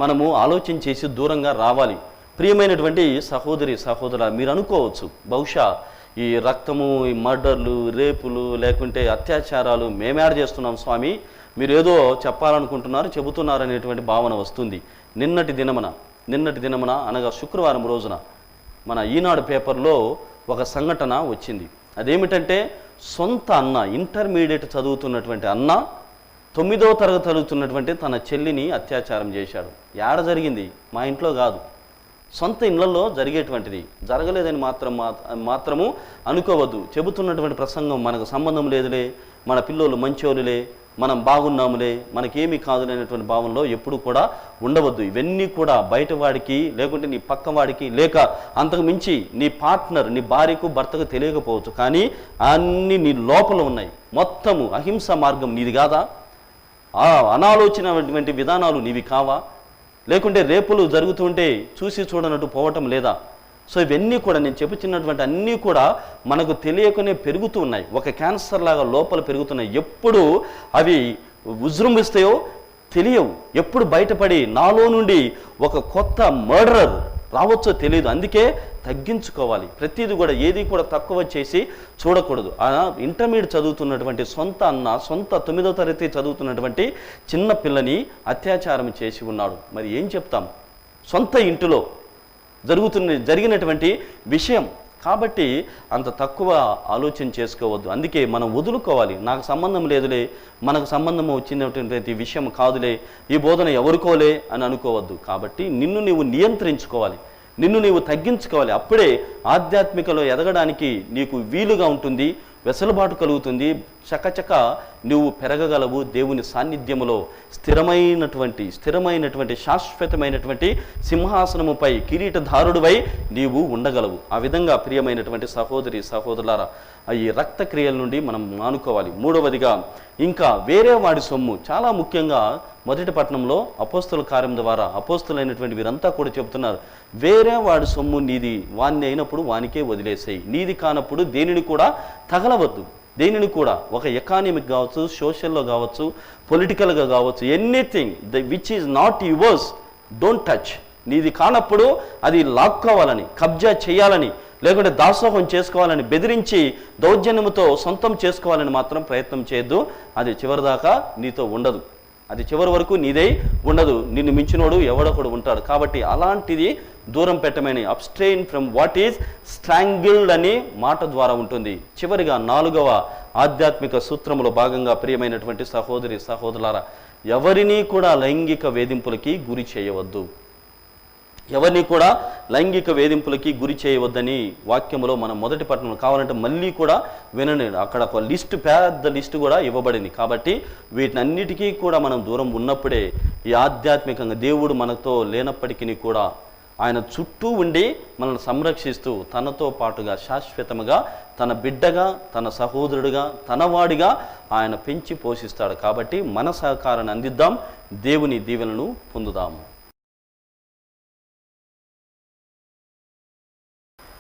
మనము ఆలోచన చేసి దూరంగా రావాలి. ప్రియమైనటువంటి సహోదరి సహోదర, మీరు అనుకోవచ్చు బహుశా ఈ రక్తము, ఈ మర్డర్లు, రేపులు లేకుంటే అత్యాచారాలు మేమేడ చేస్తున్నాం స్వామి, మీరు ఏదో చెప్పాలనుకుంటున్నారు, చెబుతున్నారు అనేటువంటి భావన వస్తుంది. నిన్నటి దినమున అనగా శుక్రవారం రోజున మన ఈనాడు పేపర్లో ఒక సంఘటన వచ్చింది. అదేమిటంటే సొంత అన్న, ఇంటర్మీడియట్ చదువుతున్నటువంటి అన్న 9వ తరగతి చదువుతున్నటువంటి తన చెల్లిని అత్యాచారం చేశాడు. ఏడ జరిగింది? మా ఇంట్లో కాదు, సొంత ఇళ్లలో జరిగేటువంటిది. జరగలేదని మాత్రము అనుకోవద్దు. చెబుతున్నటువంటి ప్రసంగం మనకు సంబంధం లేదులే, మన పిల్లోళ్ళు మంచోళ్ళులే, మనం బాగున్నాములే, మనకేమీ కాదులేనటువంటి భావనలో ఎప్పుడు కూడా ఉండవద్దు. ఇవన్నీ కూడా బయటవాడికి, లేకుంటే నీ పక్కవాడికి, లేక అంతకు మించి నీ పార్ట్నర్, నీ భార్యకు భర్తకు తెలియకపోవచ్చు, కానీ అన్నీ నీ లోపల ఉన్నాయి. మొత్తము అహింస మార్గం నీది కాదా? అనాలోచనటువంటి విధానాలు నీవి కావా? లేకుంటే రేపులు జరుగుతుంటే చూసి చూడనట్టు పోవటం లేదా? సో ఇవన్నీ కూడా నేను చెప్పుచున్నటువంటి అన్నీ కూడా మనకు తెలియకనే పెరుగుతూ ఉన్నాయి. ఒక క్యాన్సర్ లాగా లోపల పెరుగుతున్నాయి. ఎప్పుడు అవి విజృంభిస్తాయో తెలియవు. ఎప్పుడు బయటపడి నాలో నుండి ఒక కొత్త మర్డరర్ రావచ్చో తెలియదు. అందుకే తగ్గించుకోవాలి. ప్రతిదీ కూడా ఏది కూడా తక్కువ చేసి చూడకూడదు. ఇంటర్మీడియట్ చదువుతున్నటువంటి సొంత అన్న, సొంత 9వ తరగతి చదువుతున్నటువంటి చిన్న పిల్లని అత్యాచారం చేసి ఉన్నాడు. మరి ఏం చెప్తాం? సొంత ఇంటిలో జరిగినటువంటి విషయం కాబట్టి అంత తక్కువ ఆలోచన చేసుకోవద్దు. అందుకే మనం వదులుకోవాలి. నాకు సంబంధం లేదులే, మనకు సంబంధం వచ్చినటువంటి విషయం కాదులే, ఈ బోధన ఎవరుకోలే అని అనుకోవద్దు. కాబట్టి నిన్ను నీవు నియంత్రించుకోవాలి, నిన్ను నీవు తగ్గించుకోవాలి. అప్పుడే ఆధ్యాత్మికలో ఎదగడానికి నీకు వీలుగా ఉంటుంది, వెసులుబాటు కలుగుతుంది. చకచక నువ్వు పెరగగలవు. దేవుని సాన్నిధ్యములో స్థిరమైనటువంటి శాశ్వతమైనటువంటి సింహాసనముపై కిరీటధారుడివై నీవు ఉండగలవు. ఆ విధంగా ప్రియమైనటువంటి సహోదరి సహోదరులారా, ఈ రక్త క్రియల నుండి మనం మానుకోవాలి. మూడవదిగా ఇంకా వేరే వాడి సొమ్ము, చాలా ముఖ్యంగా మొదటి పట్టణంలో అపోస్తుల కార్యం ద్వారా అపోస్తులైనటువంటి వీరంతా కూడా చెబుతున్నారు, వేరే వాడి సొమ్ము నీది వాణ్ణి అయినప్పుడు వానికే వదిలేసేయి. నీది కానప్పుడు దేనిని కూడా తగలవద్దు. దేనిని కూడా, ఒక ఎకానమిక్ కావచ్చు, సోషల్లో కావచ్చు, పొలిటికల్గా కావచ్చు, anything which is not yours don't touch. నీది కానప్పుడు అది లాక్కోవాలని, కబ్జా చేయాలని, లేకుంటే దాసోహం చేసుకోవాలని, బెదిరించి దౌర్జన్యముతో సొంతం చేసుకోవాలని మాత్రం ప్రయత్నం చేయొద్దు. అది చివరిదాకా నీతో ఉండదు, అది చివరి వరకు నీదై ఉండదు. నిన్ను మించినోడు ఎవడొకడు ఉంటాడు. కాబట్టి అలాంటిది దూరం పెట్టమని, అబ్స్ట్రెయిన్ ఫ్రమ్ వాట్ ఈజ్ స్ట్రాంగిల్డ్ అని మాట ద్వారా ఉంటుంది. చివరిగా 4వ ఆధ్యాత్మిక సూత్రములో భాగంగా ప్రియమైనటువంటి సహోదరి సహోదరులారా, ఎవరినీ కూడా లైంగిక వేధింపులకి గురి చేయవద్దు. ఎవరిని కూడా లైంగిక వేధింపులకి గురి చేయవద్దని వాక్యములో మనం మొదటి పట్టణం కావాలంటే మళ్ళీ కూడా వినండి. అక్కడ ఒక పెద్ద లిస్టు కూడా ఇవ్వబడింది. కాబట్టి వీటినన్నిటికీ కూడా మనం దూరం ఉన్నప్పుడే ఈ ఆధ్యాత్మికంగా దేవుడు మనతో లేనప్పటికీ కూడా ఆయన చుట్టూ ఉండి మనల్ని సంరక్షిస్తూ తనతో పాటుగా శాశ్వతముగా తన బిడ్డగా, తన సహోదరుడిగా, తన వాడిగా ఆయన పెంచి పోషిస్తాడు. కాబట్టి మన సహకారాన్ని అందిద్దాం, దేవుని దీవెనలను పొందుదాము.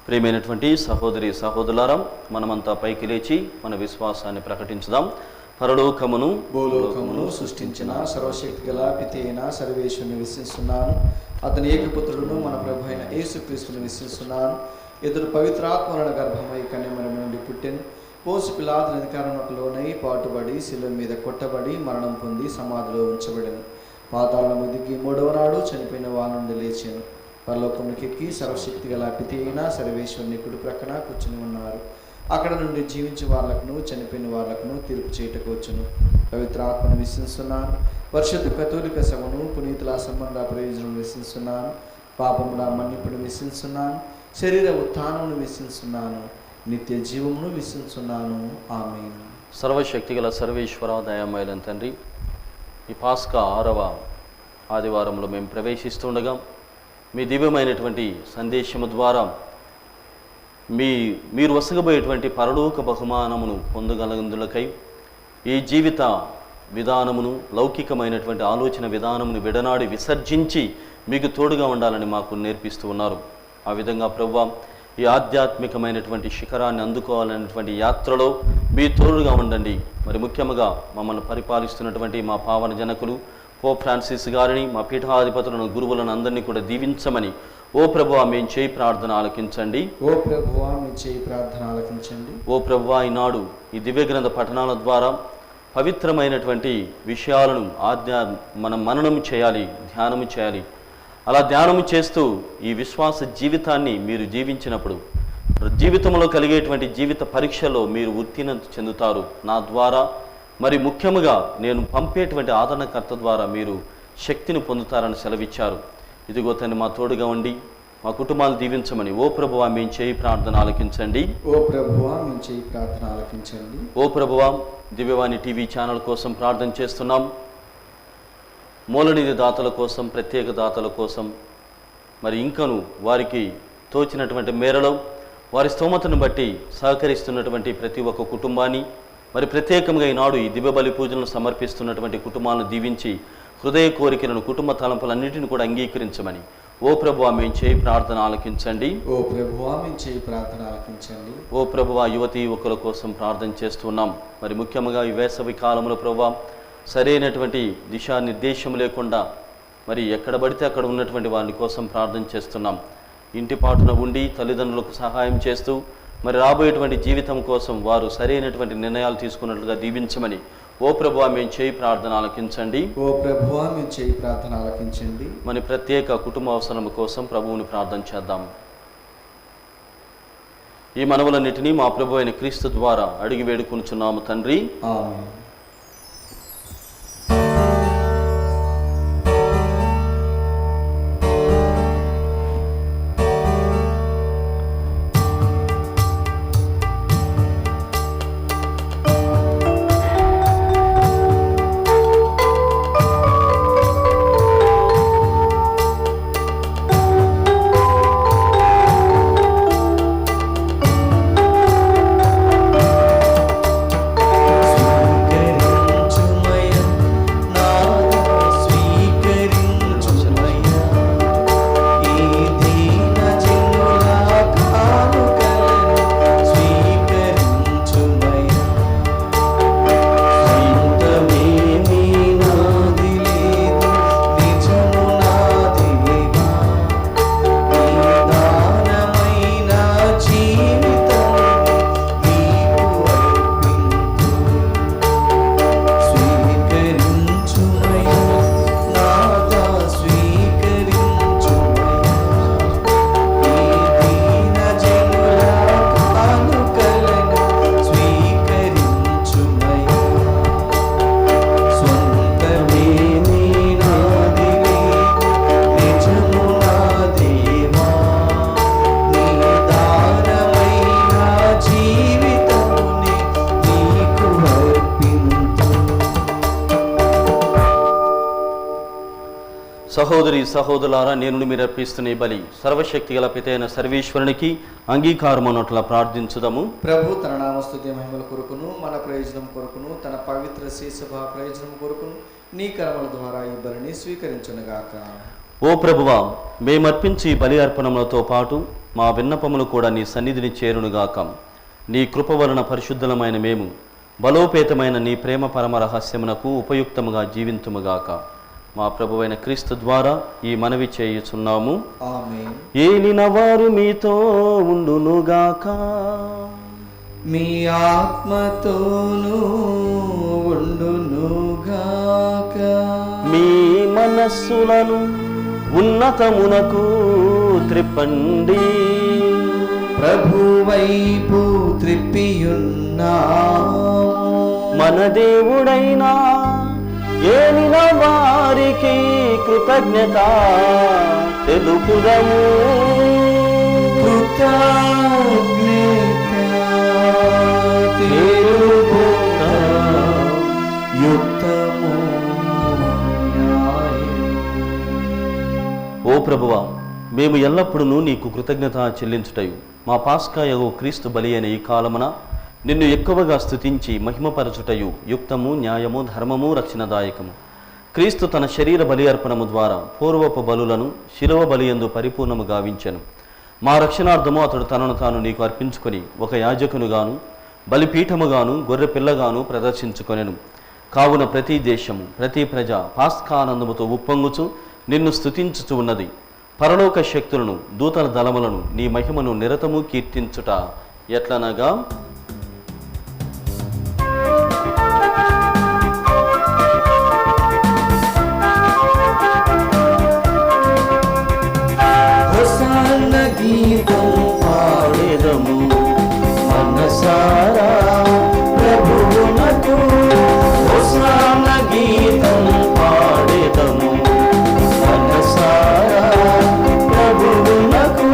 ప్రియమైనటువంటి సహోదరి సహోదరులారా, మనమంతా పైకి లేచి మన విశ్వాసాన్ని ప్రకటించుదాం. పరలోకమును భూలోకమును సృష్టించిన సర్వశక్తి గల పితి అయిన సర్వేశ్వరుని విశ్వసిస్తున్నాను. అతని ఏకపుత్రుడును మన ప్రభు అయిన యేసుక్రీస్తుని విశ్వసిస్తున్నాను. ఇతడు పవిత్రాత్మల గర్భమై కన్యమరి నుండి పుట్టెను. పోసు పిలాతుని అధికారంలోకి లోనై పాటుబడి శిలువ మీద కొట్టబడి మరణం పొంది సమాధిలో ఉంచబడెను. పాతాళము దిగి 3వ నాడు చనిపోయిన వాళ్ళ నుండి లేచాను. పరలోకమునికి ఎక్కి సర్వశక్తి గల పితి అయిన సర్వేశ్వరుని కుడి ప్రక్కన కూర్చుని ఉన్నారు. అక్కడ నుండి జీవించే వాళ్ళకును చనిపోయిన వాళ్ళకును తీర్పు చేయటకు వచ్చును. పవిత్రాత్మను విశ్వసిస్తున్నాను. పరిశుద్ధ కథోలిక సభను, పునీతుల సంబంధ ప్రయోజనం విశ్వసిస్తున్నాను. పాపముల మన్నిపును విశ్వసిస్తున్నాను. శరీర ఉత్థానమును విశ్వసిస్తున్నాను. నిత్య జీవమును విశ్వసిస్తున్నాను. ఆమేన్. సర్వశక్తి గల సర్వేశ్వర దయామయులైన తండ్రి, ఈ పాస్కా 6వ ఆదివారంలో మేము ప్రవేశిస్తుండగా మీ దివ్యమైనటువంటి సందేశము ద్వారా మీరు వసగబోయేటువంటి పరలోక బహుమానమును పొందగలందులకై ఈ జీవిత విధానమును, లౌకికమైనటువంటి ఆలోచన విధానమును విడనాడి విసర్జించి మీకు తోడుగా ఉండాలని మాకు నేర్పిస్తూ ఉన్నారు. ఆ విధంగా ప్రభువా, ఈ ఆధ్యాత్మికమైనటువంటి శిఖరాన్ని అందుకోవాలనేటువంటి యాత్రలో మీ తోడుగా ఉండండి. మరి ముఖ్యంగా మమ్మల్ని పరిపాలిస్తున్నటువంటి మా పావన జనకులు పోప్ ఫ్రాన్సిస్ గారిని, మా పీఠాధిపతులను, గురువులను అందరినీ కూడా దీవించమని ఓ ప్రభువా మేము చేయి ప్రార్థన ఆలకించండి. ఓ ప్రభువా మీ చేయి ప్రార్థన ఆలకించండి. ఓ ప్రభువా, ఈనాడు ఈ దివ్య గ్రంథ పఠనాల ద్వారా పవిత్రమైనటువంటి విషయాలను మనం మననం చేయాలి, ధ్యానము చేయాలి. అలా ధ్యానము చేస్తూ ఈ విశ్వాస జీవితాన్ని మీరు జీవించినప్పుడు జీవితంలో కలిగేటువంటి జీవిత పరీక్షలో మీరు ఉత్తీర్ణత చెందుతారు. నా ద్వారా మరి ముఖ్యముగా నేను పంపేటువంటి ఆదరణకర్త ద్వారా మీరు శక్తిని పొందుతారని సెలవిచ్చారు. ఇదిగో తండ్రి, మా తోడుగా ఉండి మా కుటుంబాలు దీవించమని ఓ ప్రభువా మేము చేయి ప్రార్థన ఆలకించండి. ఓ ప్రభువా మేము చేయి ప్రార్థన ఆలకించండి. ఓ ప్రభువా దివ్యవాణి టీవీ ఛానల్ కోసం ప్రార్థన చేస్తున్నాం. మూలనిధి దాతల కోసం, ప్రత్యేక దాతల కోసం మరి ఇంకను వారికి తోచినటువంటి మేరలో వారి స్తోమతను బట్టి సహకరిస్తున్నటువంటి ప్రతి ఒక్క కుటుంబాన్ని మరి ప్రత్యేకంగా ఈనాడు ఈ దివ్య బలి పూజలను సమర్పిస్తున్నటువంటి కుటుంబాలను దీవించి హృదయ కోరికలను, కుటుంబ తలంపులన్నింటిని కూడా అంగీకరించమని ఓ ప్రభువా మేము చేయి ప్రార్థన ఆలకించండి. ఓ ప్రభువా మేము చేయి ప్రార్థన ఆలకించండి. ఓ ప్రభువా యువతీ యువకుల కోసం ప్రార్థన చేస్తున్నాం. మరి ముఖ్యంగా ఈ వేసవి కాలంలో ప్రభువా సరైనటువంటి దిశానిర్దేశం లేకుండా మరి ఎక్కడ పడితే అక్కడ ఉన్నటువంటి వారి కోసం ప్రార్థన చేస్తున్నాం. ఇంటి పాటున ఉండి తల్లిదండ్రులకు సహాయం చేస్తూ మరి రాబోయేటువంటి జీవితం కోసం వారు సరైనటువంటి నిర్ణయాలు తీసుకున్నట్లుగా దీవించమని ఓ ప్రభువా మేము చేయి ప్రార్థన ఆలకించండి. ఓ ప్రభువా మేము చేయి ప్రార్థన ఆలకించండి. మన ప్రత్యేక కుటుంబ అవసరం కోసం ప్రభువుని ప్రార్థన చేద్దాం. ఈ మనవులన్నిటినీ మా ప్రభు అయిన క్రీస్తు ద్వారా అడిగి వేడుకొనుచున్నాము తండ్రి. ఆమేన్. సహోదరి సహోదరులారా, నేను మీరు అర్పిస్తున్న ఈ బలి సర్వశక్తి గల పితైన సర్వేశ్వరునికి అంగీకారమన్నట్లా ప్రార్థించుదాము. ప్రభు తన నామస్తుతి మహిమల కొరకును మన ప్రయోజనం కొరకును తన పవిత్ర శీసభ ప్రయోజనం కొరకును నీ కర్మల ద్వారా ఈ బలిని స్వీకరించునుగాక. ఓ ప్రభువా, మేమర్పించి ఈ బలి అర్పణములతో పాటు మా విన్నపములు కూడా నీ సన్నిధిని చేరునుగాక. నీ కృప వలన పరిశుద్ధులమైన మేము బలోపేతమైన నీ ప్రేమ పరమ రహస్యమునకు ఉపయుక్తముగా జీవింతుముగాక. మా ప్రభువైన క్రీస్తు ద్వారా ఈ మనవి చేయుచున్నాము. ఆమేన్. ఏలిన వారు మీతో ఉండునుగాక. మీ ఆత్మతోనూ ఉండునుగాక. మీ మనస్సులను ఉన్నతమునకు త్రిప్పండి. ప్రభు వైపు త్రిప్పియున్నాము. మన దేవుడైనా ఏలిన వారికి కృతజ్ఞత తెలుపుదము. యుక్తము. ఓ ప్రభువా, మేము ఎల్లప్పుడూ నీకు కృతజ్ఞత చెల్లించుటయు మా పాస్కాయగు క్రీస్తు బలి అయిన ఈ కాలమున నిన్ను ఎక్కువగా స్తుతించి మహిమపరచుటయు యుక్తము, న్యాయము, ధర్మము, రక్షణదాయకము. క్రీస్తు తన శరీర బలి అర్పణము ద్వారా పూర్వపు బలులను శిలువ బలియందు పరిపూర్ణము గావించెను. మా రక్షణార్థము అతడు తనను తాను నీకు అర్పించుకొని ఒక యాజకునుగాను బలిపీఠముగాను గొర్రె పిల్లగాను ప్రదర్శించుకొనెను. కావున ప్రతి దేశము ప్రతి ప్రజ పాస్కానందముతో ఉప్పొంగుచు నిన్ను స్తుతించుచు ఉన్నది. పరలోక శక్తులను దూతల దళములను నీ మహిమను నిరతము కీర్తించుట ఎట్లనగా మనసారా ప్రభువునకు హోసానా గీతం పాడెదము. మనసారా ప్రభువునకు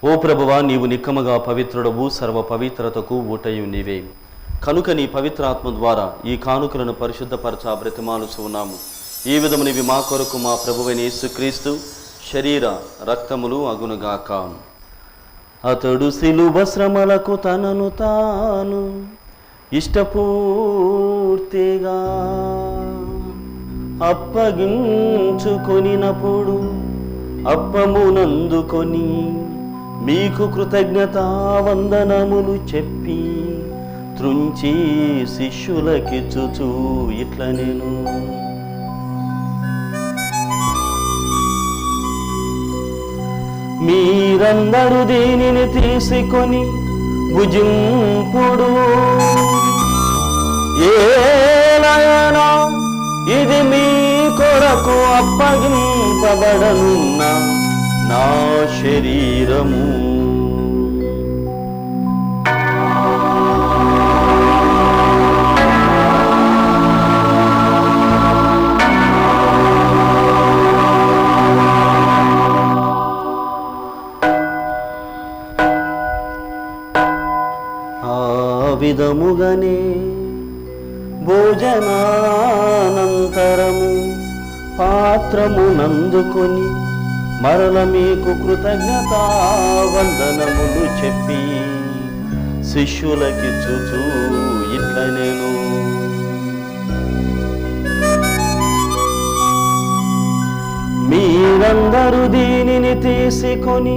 ఓ ప్రభువా, నీవు నిక్కముగా పవిత్రుడవు, సర్వ పవిత్రతకు ఊటయు నీవే. కనుక నీ పవిత్రాత్మ ద్వారా ఈ కానుకలను పరిశుద్ధపరచ బ్రతిమాలుచు ఉన్నాము. ఈ విధమునివి మా కొరకు మా ప్రభువైన యేసుక్రీస్తు శరీర రక్తములు అగునుగాక. అతడు శిలువ శ్రమలకు తనను తాను ఇష్టపూర్తిగా అప్పగించుకొనినప్పుడు అప్పమునందుకొని మీకు కృతజ్ఞతా వందనములు చెప్పి త్రుంచి శిష్యులకిచ్చుచు ఇట్ల నేను మీరందరూ దీనిని తీసుకొని భుజింపుడు. ఏలయనా ఇది మీ కొరకు అప్పగింపబడనున్న నా శరీరము. ఆ విధముగానే భోజనానంతరము పాత్రమునందుకొని మరల మీకు కృతజ్ఞతా వందనములు చెప్పి శిష్యులకిచ్చుచు ఇట్ల నేను మీరందరూ దీనిని తీసుకొని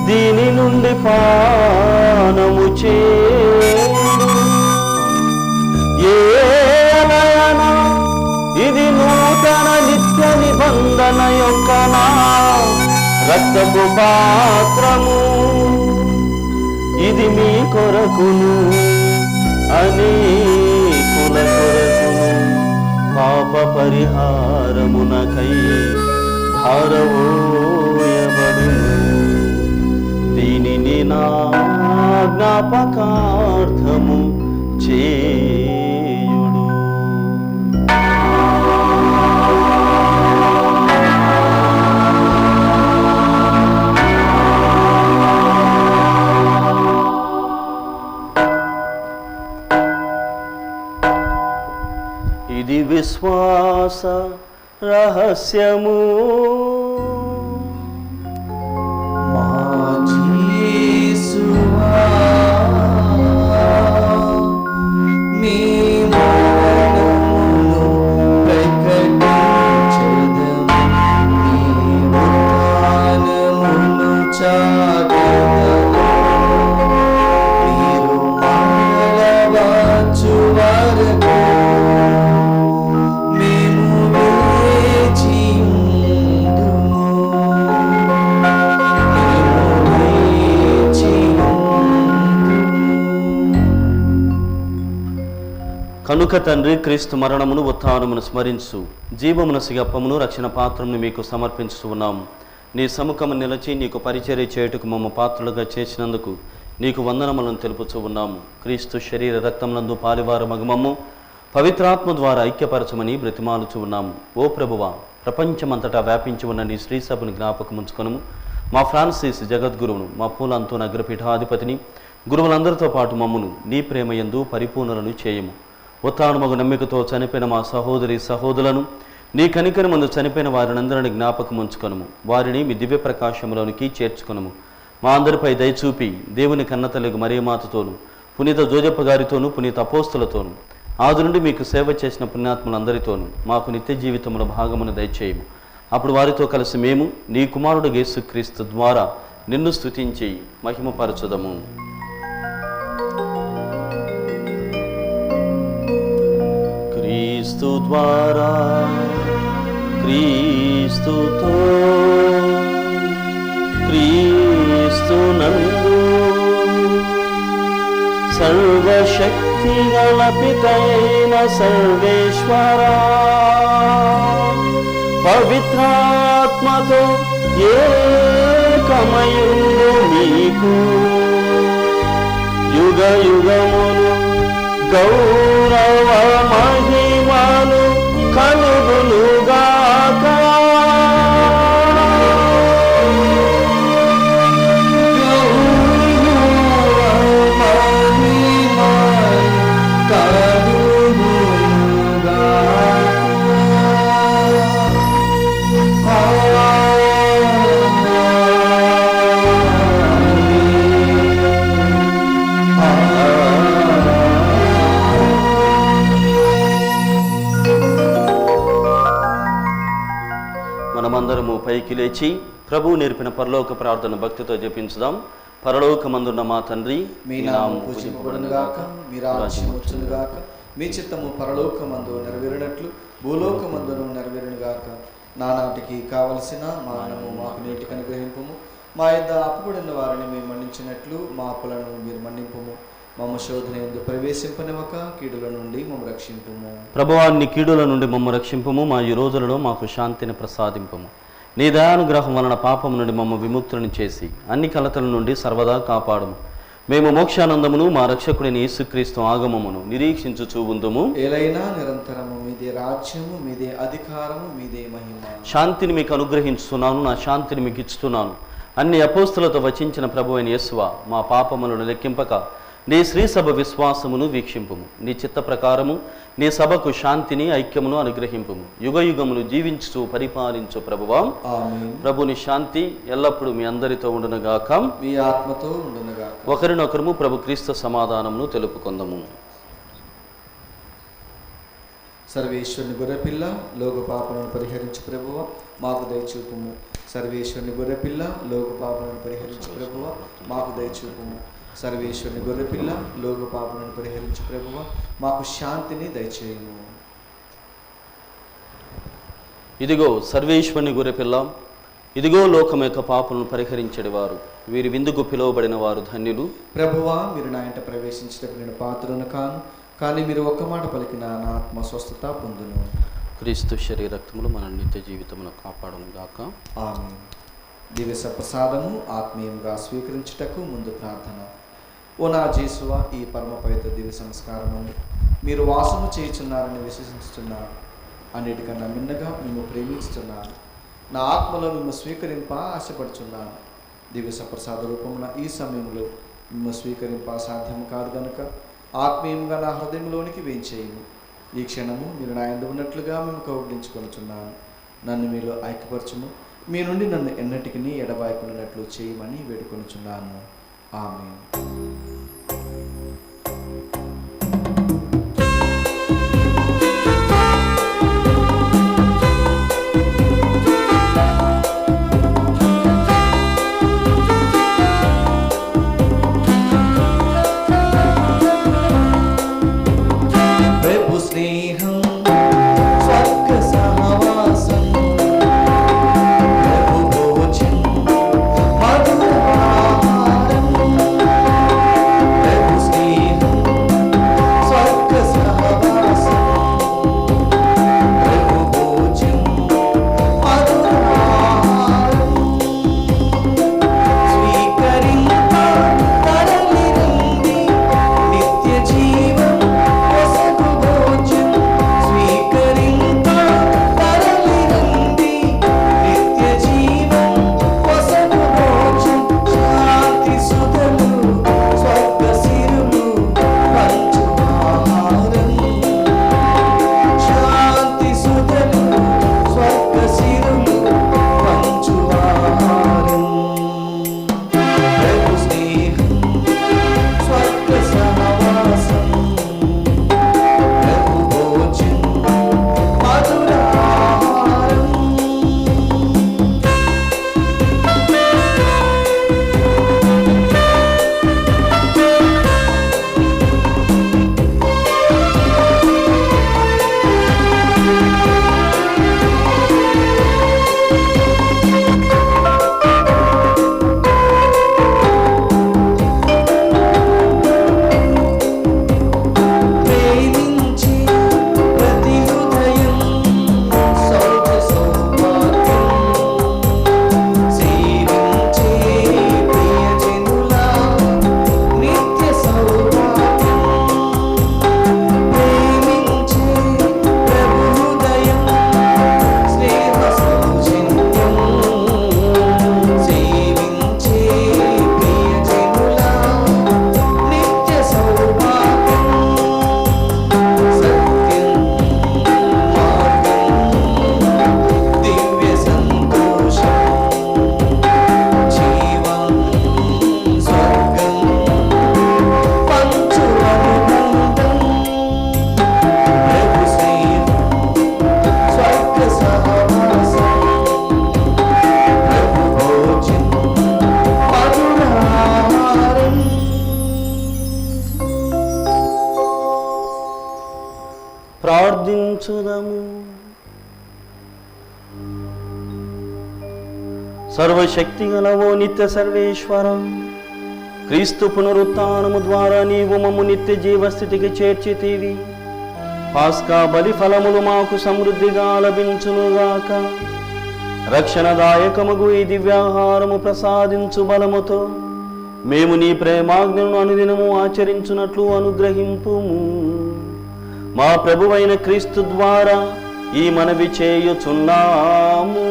దీని నుండి పానము చేయుడు. ఏలయనా ఇది నూతన నిత్య నిబంధన యొక్క నా రక్తపు పాత్రము. ఇది మీ కొరకును అనేకుల కొరకును పాప పరిహారమునకై ధారవోయబడును. దీనిని నా జ్ఞాపకార్థము చేయుడు. ఇది విశ్వాస రహస్యము. కనుక తండ్రి, క్రీస్తు మరణమును ఉత్థానమును స్మరించు జీవమున సిగప్పమును రక్షణ పాత్రమును మీకు సమర్పించు ఉన్నాము. నీ సముఖము నిలిచి నీకు పరిచర్య చేయుటకు మమ్మ పాత్రలుగా చేసినందుకు నీకు వందనములను తెలుపుచూ ఉన్నాము. క్రీస్తు శరీర రక్తమునందు పాలివారు మగమమ్ము పవిత్రాత్మ ద్వారా ఐక్యపరచమని బ్రతిమాలుచూ ఉన్నాము. ఓ ప్రభువా, ప్రపంచమంతటా వ్యాపించి ఉన్న నీ శ్రీ సభను జ్ఞాపకముంచుకొనుము. మా ఫ్రాన్సిస్ జగద్గురువును, మా పూలంతో నగరపీఠాధిపతిని, గురువులందరితో పాటు మమ్మును నీ ప్రేమయందు పరిపూర్ణులను చేయము. ఉత్తానమగు నమ్మికతో చనిపోయిన మా సహోదరి సహోదరులను, నీ కనికరమందు చనిపోయిన వారినందరిని జ్ఞాపకముంచుకొనుము. వారిని మీ దివ్య ప్రకాశములోనికి చేర్చుకొనుము. మా అందరిపై దయచూపి దేవుని కన్నతల్లి మరియమాతతోను, పునీత జోజప్ప గారితోనూ, పునీత అపోస్తులతోనూ, ఆది నుండి మీకు సేవ చేసిన పుణ్యాత్ములందరితోనూ మాకు నిత్య జీవితముల భాగమును దయచేయము. అప్పుడు వారితో కలిసి మేము నీ కుమారుడు యేసుక్రీస్తు ద్వారా నిన్ను స్తుతించి మహిమపరచుదము. క్రీస్తు ద్వారా, క్రీస్తుతో, క్రీస్తునందు సర్వశక్తి గల పితైన సర్వేశ్వరా, పవిత్రాత్మతో ఏకమయుండు మీకు యుగ యుగములు గౌరవ మహిమలు కలుగునుగాక. మనమందరము పైకి లేచి ప్రభువు నేర్పిన పరలోక ప్రార్థన భక్తితో జపించుదాం. పరలోకమందున్న మా తండ్రి, మీ నామము పూజింపబడునుగాక, మీ రాజ్యం వచ్చునుగాక, మీ చిత్తము పరలోకమందు నెరవేరినట్లు భూలోకమందును నెరవేరునుగాక. నానాటికి కావలసిన మా అన్నము మాకు నేటికి అనుగ్రహింపుము. మా యొద్ద అప్పుబడిన వారిని మేము మన్నించినట్లు మా అప్పులను మీరు మన్నింపుము. మమ్మ శోధన యందు ప్రవేశింపనివ్వక కీడుల నుండి మమ్మ రక్షింపుము. ప్రభువాన్ని కీడుల నుండి మమ్మ రక్షింపుము. మా ఈ రోజులలో మాకు శాంతిని ప్రసాదింపుము. నీ దయానుగ్రహం వలన పాపము నుండి మమ్మ విముక్తులను చేసి అన్ని కలతల నుండి సర్వదా కాపాడుము. మేము మోక్షానందమును మా రక్షకుడిని యేసుక్రీస్తు ఆగమమును నిరీక్షించుచూ ఉందుము. ఏలైనా నిరంతరము మీదే రాజ్యము, మీదే అధికారము, మీదే మహిమ. శాంతిని మీకు అనుగ్రహించుతున్నాను, నా శాంతిని మీకు ఇస్తున్నాను. అన్ని అపోస్తులతో వచించిన ప్రభువైన యేసువా, మా పాపములను లెక్కింపక నీ శ్రీ సభ విశ్వాసమును వీక్షింపుము. నీ చిత్త ప్రకారము నీ సభకు శాంతిని ఐక్యమును అనుగ్రహింపుము. యుగ యుగములు జీవించుతూ పరిపాలించు ప్రభువా. ఆమేన్. ప్రభుని శాంతి ఎల్లప్పుడూ మీ అందరితో ఉండునుగాక, మీ ఆత్మతో ఉండునుగాక. ఒకరినొకరము ప్రభు క్రీస్తు సమాధానమును తెలుపుకుందాము. సర్వేశ్వరుని గొర్రెపిల్ల, లోక పాపలను పరిహరించు ప్రభువ మాకు దయచూపుము. సర్వేశ్వరుని గొర్రెపిల్ల, లోక పాపలను పరిహరించు ప్రభువ మాకు దయచూపుము. సర్వేశ్వరుని గొర్రెపిల్ల, లోక పాపలను పరిహరించు ప్రభువ మాకు శాంతిని దయచేయము. ఇదిగో సర్వేశ్వరుని గొర్రెపిల్ల, ఇదిగో లోకం యొక్క పాపలను పరిహరించేవారు, వీరి విందుకు పిలువబడిన వారు ధన్యులు. ప్రభువా, మీరు నా ఇంట ప్రవేశించటకు నేను పాత్రను కాను, కానీ మీరు ఒక్క మాట పలికిన నా ఆత్మ స్వస్థత పొందును. క్రీస్తు శరీర రక్తములు మన నిత్య జీవితమును కాపాడును గాక. ఆమేన్. దివ్య ప్రసాదము ఆత్మీయంగా స్వీకరించుటకు ముందు ప్రార్థన. ఓ నా జేసువా, ఈ పరమ పవిత్ర దివ్య సంస్కారము మీరు వాసము చేయుచున్నారని విశ్వసిస్తున్నాను. అన్నిటికన్నా మిన్నగా మేము ప్రేమిస్తున్నాను. నా ఆత్మలో మేము స్వీకరింప ఆశపడుచున్నాను. దివ్య ప్రసాద రూపమున ఈ సమయంలో మేము స్వీకరింప సాధ్యం కాదు కనుక ఆత్మీయంగా నా హృదయంలోనికి వేయించేయము. ఈ క్షణము మీరు నా యందు ఉన్నట్లుగా మేము కౌగిలించుకొనుచున్నాను. నన్ను మీలో ఐక్యపరచుము. మీ నుండి నన్ను ఎన్నటికీ ఎడబాయకున్నట్లు చేయమని వేడుకొనుచున్నాను. ఆమేన్. ప్రభు స్నేహం, స్వర్గ సహవాసం, ప్రభు భోజనం, మధుర ఆహారం, సర్వశక్తి గలవో నిత్య సర్వేశ్వర, క్రీస్తు పునరుత్థానము ద్వారా నీవు మమ్ము నిత్య జీవస్థితికి చేర్చితివి. పాస్కా బలి ఫలములు మాకు సమృద్ధిగా లభించునుగాక. రక్షణదాయకముగు ఈ దివ్యాహారము ప్రసాదించు బలముతో మేము నీ ప్రేమాజ్ఞను అనుదినము ఆచరించున్నట్లు అనుగ్రహింపుము. మా ప్రభువైన క్రీస్తు ద్వారా ఈ మనవి చేయుచున్నాము.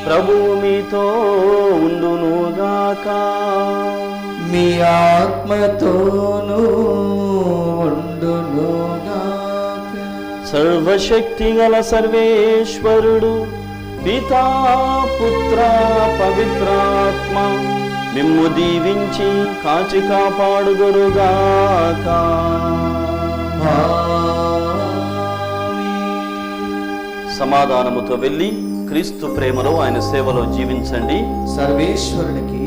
ప్రభువు మీతో ఉండునుగాక. మీ ఆత్మతోనూ ఉండునుగాక. సర్వశక్తి గల సర్వేశ్వరుడు పితా పుత్ర పవిత్రాత్మ మిమ్ము దీవించి కాచి కాపాడుదురుగాక. సమాధానముతో వెళ్ళి క్రీస్తు ప్రేమలో ఆయన సేవలో జీవించండి. సర్వేశ్వరునికి